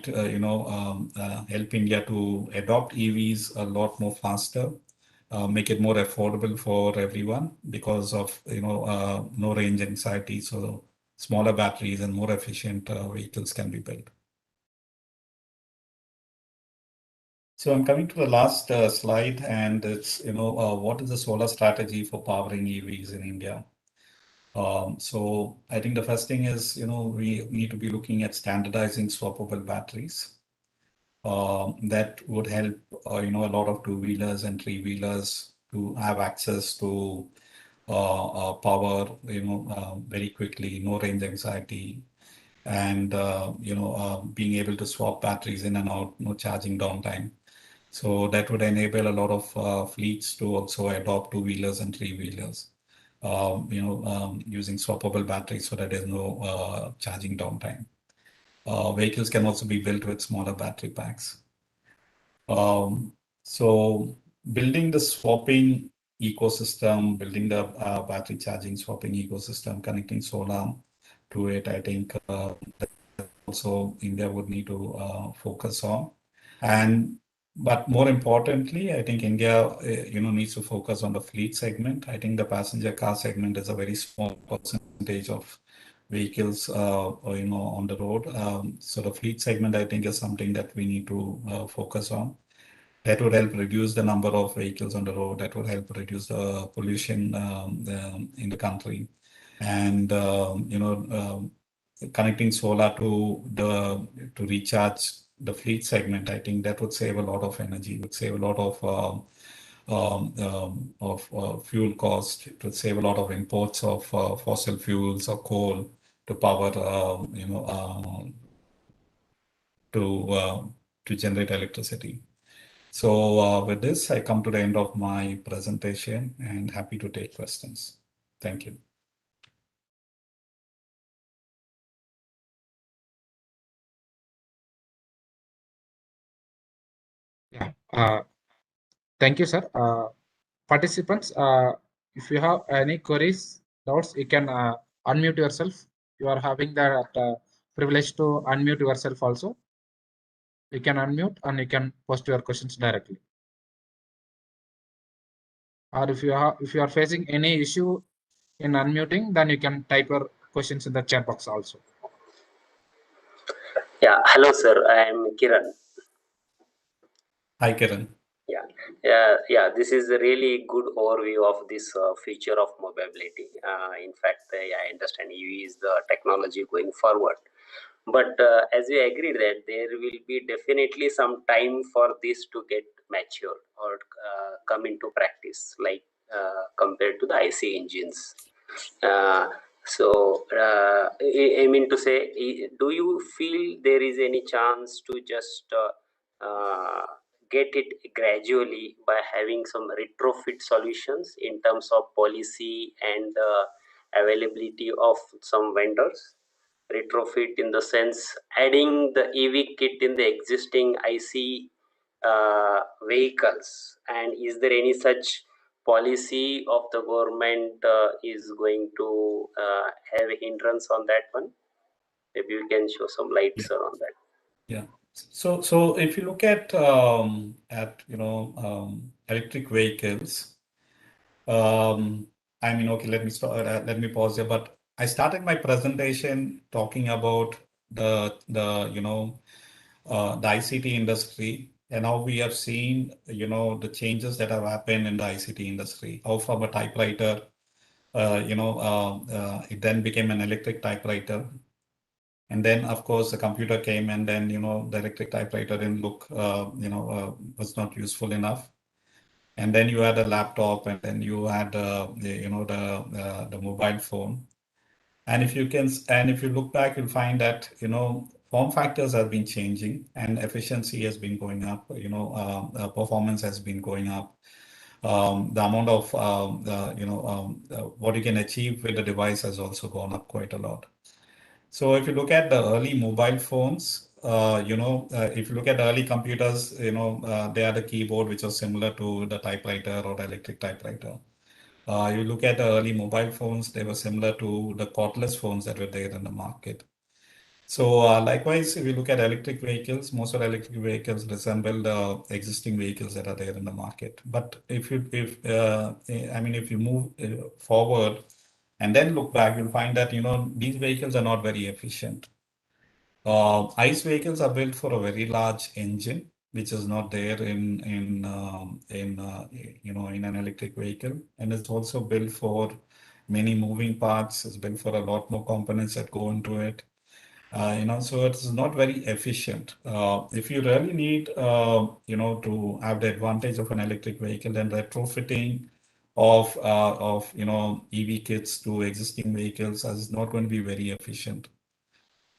help India to adopt EVs a lot more faster, make it more affordable for everyone because of no range anxiety. So smaller batteries and more efficient vehicles can be built. So I'm coming to the last slide, and it's what is the solar strategy for powering EVs in India? So I think the first thing is we need to be looking at standardizing swappable batteries. That would help a lot of two-wheelers and three-wheelers to have access to power very quickly, no range anxiety, and being able to swap batteries in and out, no charging downtime. So that would enable a lot of fleets to also adopt two-wheelers and three-wheelers, using swappable batteries so that there's no charging downtime. Vehicles can also be built with smaller battery packs. So building the swapping ecosystem, building the battery charging swapping ecosystem, connecting solar to it, I think also India would need to focus on. But more importantly, I think India, needs to focus on the fleet segment. I think the passenger car segment is a very small percentage of vehicles, on the road. So the fleet segment, I think, is something that we need to focus on. That would help reduce the number of vehicles on the road. That would help reduce the pollution in the country. And connecting solar to recharge the fleet segment, I think that would save a lot of energy, would save a lot of fuel cost. It would save a lot of imports of fossil fuels or coal to power, to generate electricity. So with this, I come to the end of my presentation and happy to take questions. Thank you. Yeah. Thank you, sir. Participants, if you have any queries, doubts, you can unmute yourself. You are having the privilege to unmute yourself also. You can unmute and you can post your questions directly. or if you are facing any issue in unmuting, then you can type your questions in the chat box also. Yeah, hello sir, I am Kiran. Hi, Kiran. Yeah, this is a really good overview of this future of mobility. In fact, I understand EV is the technology going forward. But as we agreed that there will be definitely some time for this to get mature or come into practice, like compared to the IC engines. I mean to say, do you feel there is any chance to just get it gradually by having some retrofit solutions in terms of policy and availability of some vendors? Retrofit in the sense adding the EV kit in the existing IC vehicles, and is there any such policy of the government is going to have a hindrance on that one? Maybe you can show some light, sir, on that. Yeah. So if you look at electric vehicles, I mean, okay, let me start. Let me pause here. But I started my presentation talking about the ICT industry, and how we have seen the changes that have happened in the ICT industry. How from a typewriter, it then became an electric typewriter. And then, of course, the computer came, and then the electric typewriter didn't look, was not useful enough. And then you had a laptop, and then you had the mobile phone. And if you look back, you'll find that form factors have been changing, and efficiency has been going up. Performance has been going up. The amount of what you can achieve with the device has also gone up quite a lot. So if you look at the early mobile phones, if you look at the early computers, they had a keyboard which was similar to the typewriter or the electric typewriter. You look at the early mobile phones, they were similar to the cordless phones that were there in the market. So likewise, if you look at electric vehicles, most of the electric vehicles resemble the existing vehicles that are there in the market. But if you move forward and then look back, you'll find that these vehicles are not very efficient. ICE vehicles are built for a very large engine, which is not there in an electric vehicle, and it's also built for many moving parts. It's built for a lot more components that go into it. So it's not very efficient. If you really need, to have the advantage of an electric vehicle, then retrofitting of EV kits to existing vehicles is not going to be very efficient.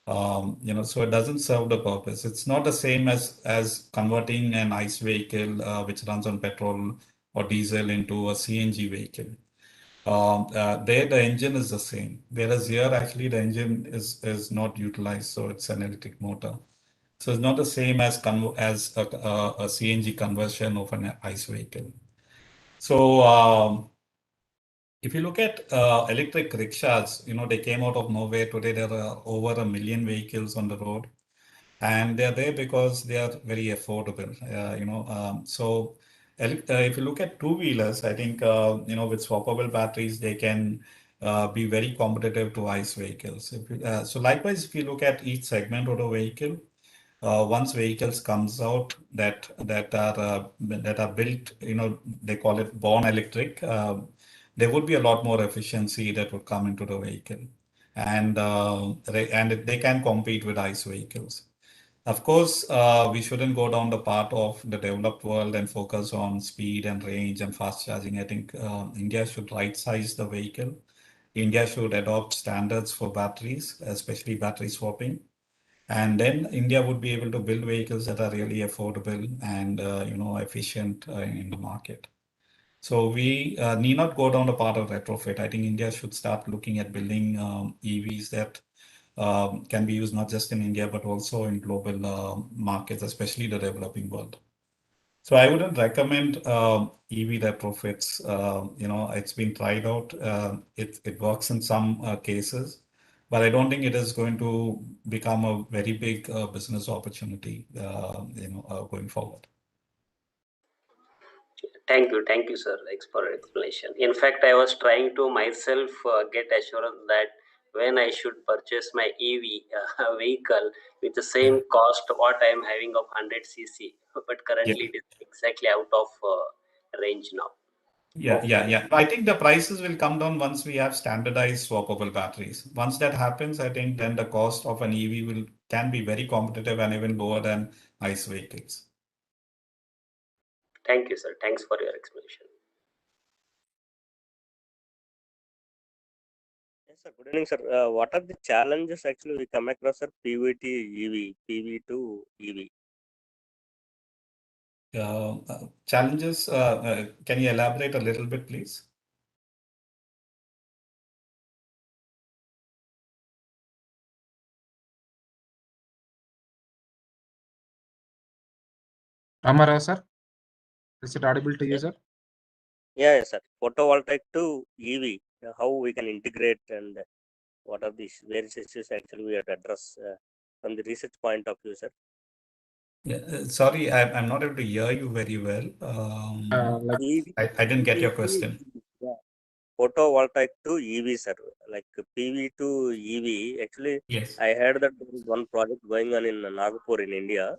So it doesn't serve the purpose. It's not the same as converting an ICE vehicle which runs on petrol or diesel into a CNG vehicle. There the engine is the same, whereas here actually the engine is not utilized, so it's an electric motor. So it's not the same as a CNG conversion of an ICE vehicle. So if you look at electric rickshaws, they came out of nowhere. Today there are over 1 million vehicles on the road, and they're there because they are very affordable. If you look at two-wheelers, I think with swappable batteries, they can be very competitive to ICE vehicles. So likewise, if you look at each segment of the vehicle, once vehicles comes out that are built, they call it born electric, there would be a lot more efficiency that would come into the vehicle, and they can compete with ICE vehicles. Of course, we shouldn't go down the path of the developed world and focus on speed and range and fast charging. I think India should right-size the vehicle. India should adopt standards for batteries, especially battery swapping. And then India would be able to build vehicles that are really affordable and efficient in the market. So we need not go down the path of retrofit. I think India should start looking at building EVs that can be used not just in India, but also in global markets, especially the developing world. So I wouldn't recommend EV retrofits. It's been tried out. It works in some cases, but I don't think it is going to become a very big business opportunity, going forward. Thank you, sir, for explanation. In fact, I was trying to myself get assurance that when I should purchase my EV vehicle with the same cost what I am having of 100 cc, but currently it is exactly out of range now. Yeah. I think the prices will come down once we have standardized swappable batteries. Once that happens, I think then the cost of an EV can be very competitive and even lower than ICE vehicles. Thank you, sir. Thanks for your explanation. Yes, sir. Good evening, sir. What are the challenges actually we come across, sir? PV to EV, PV to EV. Challenges, can you elaborate a little bit, please? Amara, sir, is it audible to you, sir? Yeah, yes, sir. Photovoltaic to EV, how we can integrate and what are the various issues actually we have to address from the research point of view, sir? Yeah, sorry, I'm not able to hear you very well. I didn't get your question. Yeah. Photovoltaic to EV, sir. Like PV to EV. Actually, yes, I heard that there is one project going on in Nagpur in India.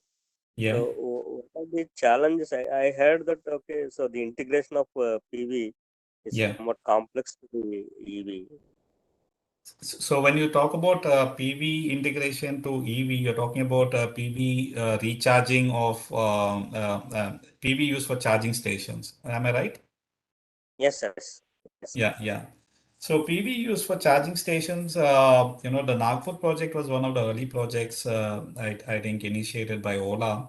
yeah. So, what are the challenges? I heard that, okay, so the integration of PV is Yeah. somewhat complex to the EV. So when you talk about PV integration to EV, you're talking about PV recharging of PV used for charging stations. Am I right? Yes, sir. Yes. Yeah. So PV used for charging stations, the Nagpur project was one of the early projects, I think initiated by Ola.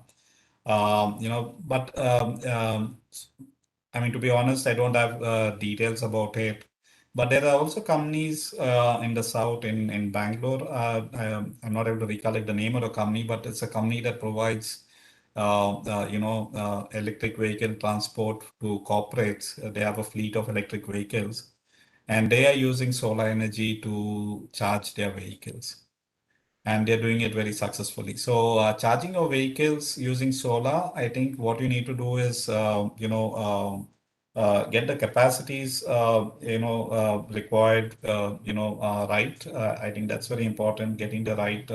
But I mean, to be honest, I don't have details about it. But there are also companies in the south, in Bangalore. I'm not able to recollect the name of the company, but it's a company that provides, electric vehicle transport to corporates. They have a fleet of electric vehicles, and they are using solar energy to charge their vehicles. And they're doing it very successfully. So charging your vehicles using solar, I think what you need to do is, get the capacities, required, right. I think that's very important, getting the right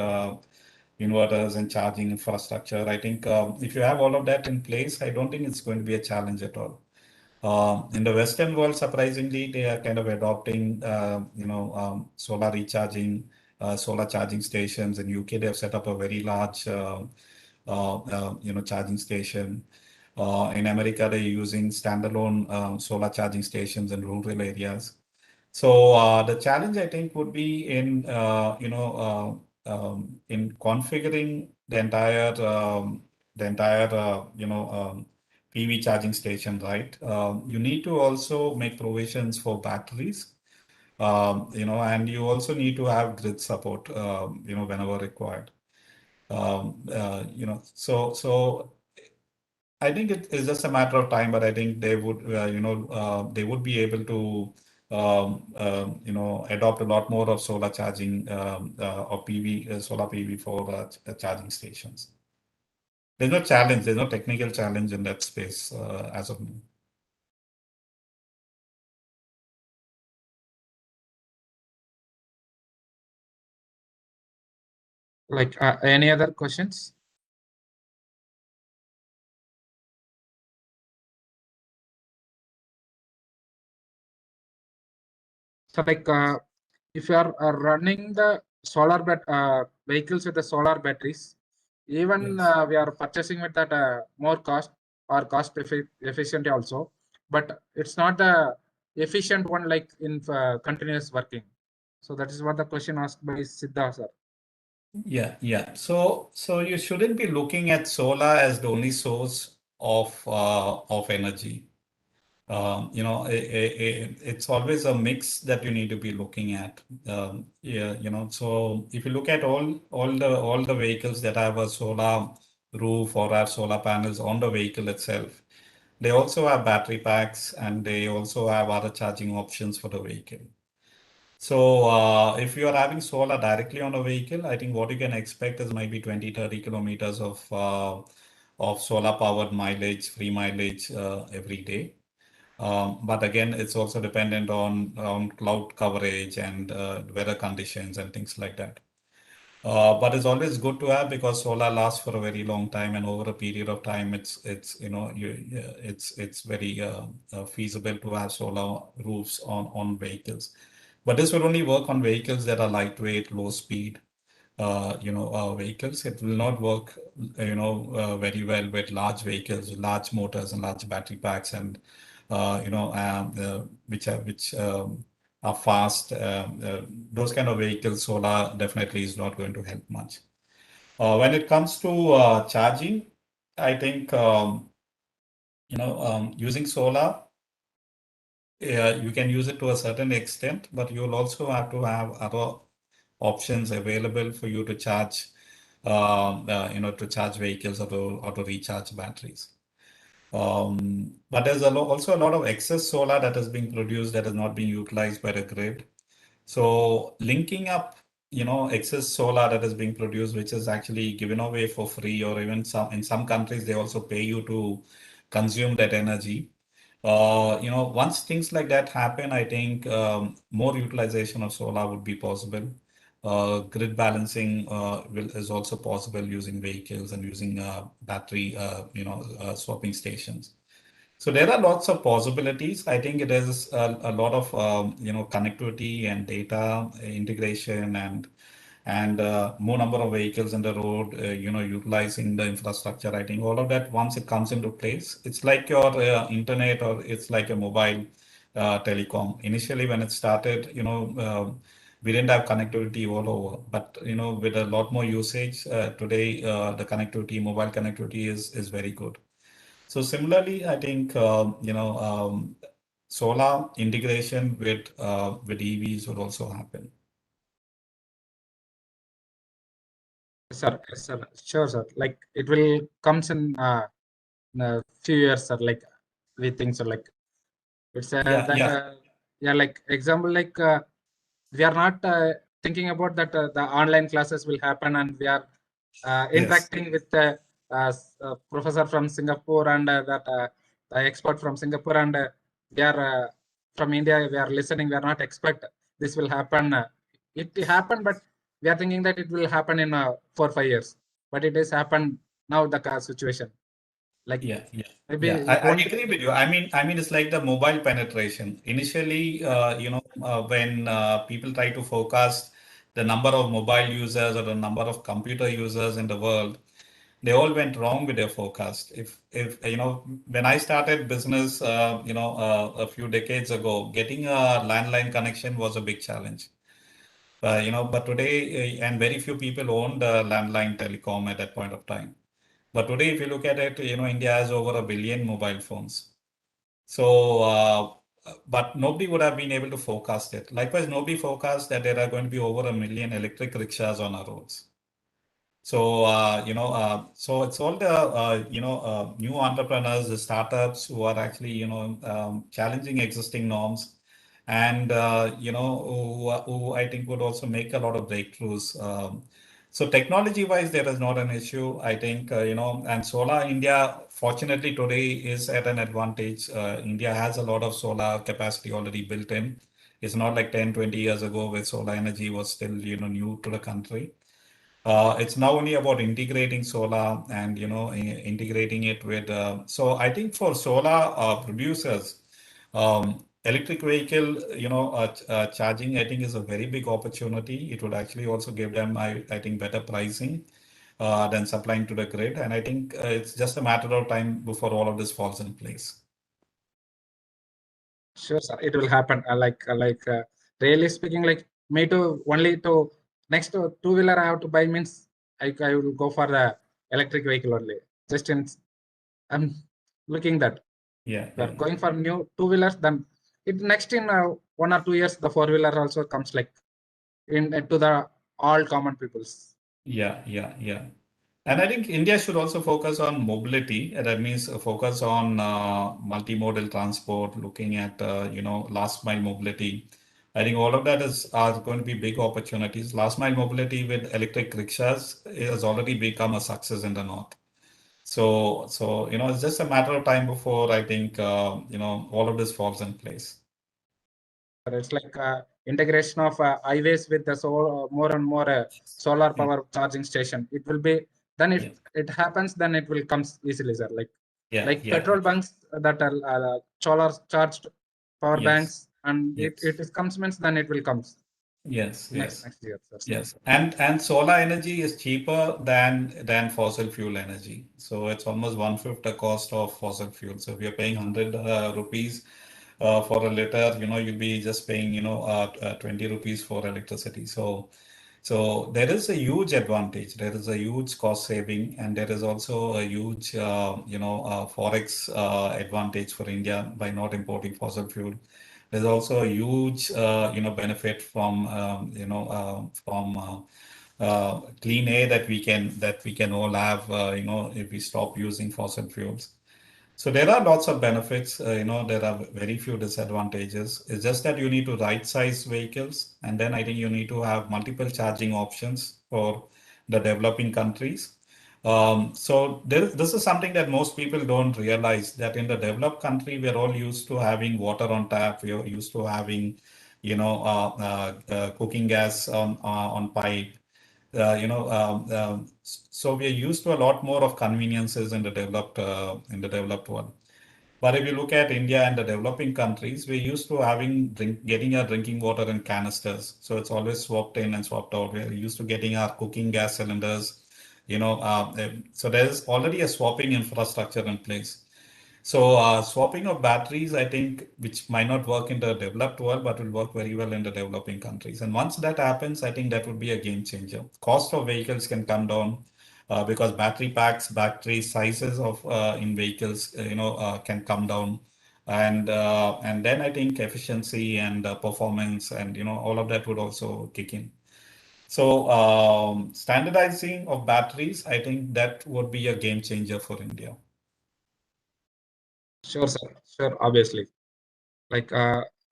inverters and charging infrastructure. I think if you have all of that in place, I don't think it's going to be a challenge at all. In the Western world, surprisingly, they are kind of adopting, solar recharging, solar charging stations. In UK, they have set up a very large, charging station. In America, they're using standalone solar charging stations in rural areas. So the challenge, I think, would be in, in configuring the entire, PV charging station, right? You need to also make provisions for batteries, and you also need to have grid support, whenever required. So I think it is just a matter of time, but I think they would, they would be able to, adopt a lot more of solar charging, or PV, solar PV for charging stations. There's no challenge, there's no technical challenge in that space as of now. Like any other questions? So like if you are running the vehicles with the solar batteries, even Yes. we are purchasing with that more cost or efficient also, but it's not the efficient one like in continuous working. So that is what the question asked by Siddha, sir. Yeah. So you shouldn't be looking at solar as the only source of energy. It's always a mix that you need to be looking at. So if you look at all the vehicles that have a solar roof or have solar panels on the vehicle itself, they also have battery packs and they also have other charging options for the vehicle. So if you are having solar directly on a vehicle, I think what you can expect is maybe 20-30 kilometers of of solar powered mileage, free mileage every day. But again, it's also dependent on cloud coverage and weather conditions and things like that. But it's always good to have because solar lasts for a very long time, and over a period of time, it's you know it's very feasible to have solar roofs on vehicles. But this will only work on vehicles that are lightweight, low speed, vehicles. It will not work, very well with large vehicles, large motors and large battery packs, and which are fast. Those kind of vehicles, solar definitely is not going to help much. When it comes to charging, I think using solar, you can use it to a certain extent, but you'll also have to have other options available for you to charge, to charge vehicles or to recharge batteries. But there's also a lot of excess solar that is being produced that is not being utilized by the grid. So linking up, excess solar that is being produced, which is actually given away for free, or even in some countries, they also pay you to consume that energy. Once things like that happen, I think more utilization of solar would be possible. Grid balancing is also possible using vehicles and using battery, swapping stations. So there are lots of possibilities. I think it is a lot of connectivity and data integration and more number of vehicles in the road, utilizing the infrastructure. I think all of that, once it comes into place, it's like your internet, or it's like a mobile telecom. Initially, when it started, we didn't have connectivity all over, but with a lot more usage today, the connectivity, mobile connectivity is very good. So similarly, I think solar integration with EVs would also happen. Yes, sir, sure, sir. Like it will comes in a few years, sir. Like we think so. Like it's like example, like we are not thinking about that the online classes will happen, and we are interacting with the professor from Singapore and the expert from Singapore, and we are from India. We are listening. We are not expect this will happen. It happened, but we are thinking that it will happen in 4 or 5 years. But it has happened now. The situation, like maybe I agree with you. I mean, it's like the mobile penetration. Initially, when people try to forecast the number of mobile users or the number of computer users in the world, they all went wrong with their forecast. If when I started business, a few decades ago, getting a landline connection was a big challenge. But today, and very few people owned landline telecom at that point of time. But today, if you look at it, India has over 1 billion mobile phones. So, but nobody would have been able to forecast it. Likewise, nobody forecast that there are going to be over 1 million electric rickshaws on our roads. So, so it's all the, new entrepreneurs, the startups who are actually, challenging existing norms, and, who I think would also make a lot of breakthroughs. So technology wise, there is not an issue. I think, and solar India, fortunately today is at an advantage. India has a lot of solar capacity already built in. It's not like 10, 20 years ago where solar energy was still, new to the country. It's now only about integrating solar and integrating it with. So I think for solar producers, electric vehicle charging, I think, is a very big opportunity. It would actually also give them, I think, better pricing than supplying to the grid. And I think it's just a matter of time before all of this falls in place. Sure, sir. It will happen. Really speaking, like me to only to next to two-wheeler I have to buy means I will go for the electric vehicle only. Just in I'm looking that we are going for new two-wheelers. Then it next in 1 or 2 years the four-wheeler also comes like into the all common peoples. Yeah. And I think India should also focus on mobility. That means focus on multimodal transport, looking at last mile mobility. I think all of that are going to be big opportunities. Last mile mobility with electric rickshaws has already become a success in the north. So it's just a matter of time before I think all of this falls in place. It's like integration of highways with the more and more solar power charging station. It will be then if it happens, then it will come easily, sir. Like petrol bunks that are solar charged power banks, and it comes means then it will comes. Yes. Next year, sir. Yes, and solar energy is cheaper than fossil fuel energy. So it's almost 1/5 the cost of fossil fuel. So if you're paying 100 rupees for a liter, you'll be just paying 20 rupees for electricity. So there is a huge advantage. There is a huge cost saving, and there is also a huge forex advantage for India by not importing fossil fuel. There's also a huge benefit from clean air that we can all have if we stop using fossil fuels. So there are lots of benefits. There are very few disadvantages. It's just that you need to right size vehicles, and then I think you need to have multiple charging options for the developing countries. So this is something that most people don't realize, that in the developed country, we're all used to having water on tap. We're used to having, cooking gas on pipe. So we are used to a lot more of conveniences in the developed world. But if you look at India and the developing countries, we're used to getting our drinking water in canisters. So it's always swapped in and swapped out. We're used to getting our cooking gas cylinders. So there's already a swapping infrastructure in place. So swapping of batteries, I think, which might not work in the developed world, but will work very well in the developing countries. And once that happens, I think that would be a game changer. Cost of vehicles can come down because battery packs, battery sizes of in vehicles, can come down, and then I think efficiency and performance and all of that would also kick in. So standardizing of batteries, I think that would be a game changer for India. Sure, sir. Sure, obviously. Like,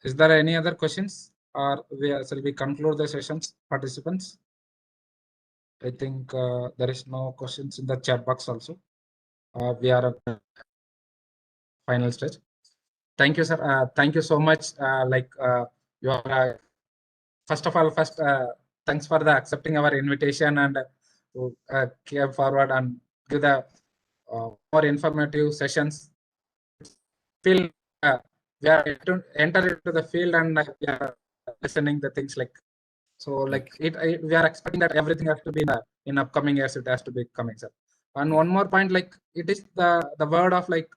is there any other questions, or shall we conclude the sessions, participants? I think there is no questions in the chat box also. We are at final stage. Thank you, sir. Thank you so much. You are first of all, thanks for the accepting our invitation and to came forward and give the more informative sessions. Feel we are enter into the field and we are listening the things like so. Like we are expecting that everything has to be in upcoming years. It has to be coming, sir. And one more point, like it is the word of like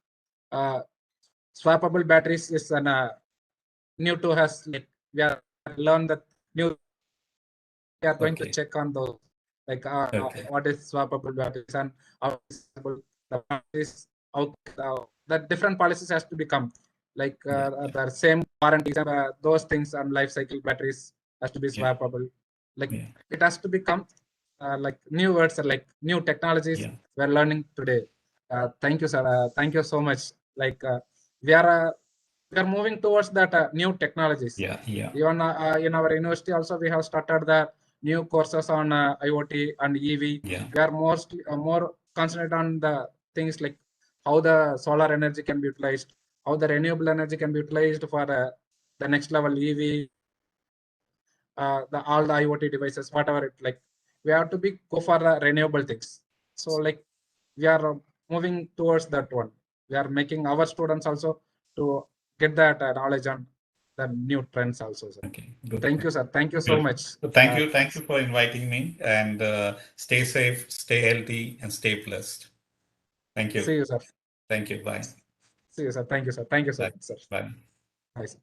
swappable batteries is an new to us. Like we are learn that new. We are going to check on those, like what is swappable batteries and how is the batteries out. The different policies has to become like the same warranties, those things, and life cycle batteries has to be swappable. Like it has to become like new words, like new technologies we're learning today. Thank you, sir. Thank you so much. Like we are moving towards that new technologies. Even in our university also we have started the new courses on IoT and EV. We are more concentrated on the things like how the solar energy can be utilized, how the renewable energy can be utilized for the next level EV, all the IoT devices, whatever it like. We have to go for renewable things. So like we are moving towards that one. We are making our students also to get that knowledge on the new trends also, sir. Good. Thank you, sir. Thank you so much. Thank you for inviting me, and stay safe, stay healthy, and stay blessed. Thank you. See you, sir. Thank you. Bye. See you, sir. Thank you, sir. Thank you so much, sir. Bye. Bye, sir.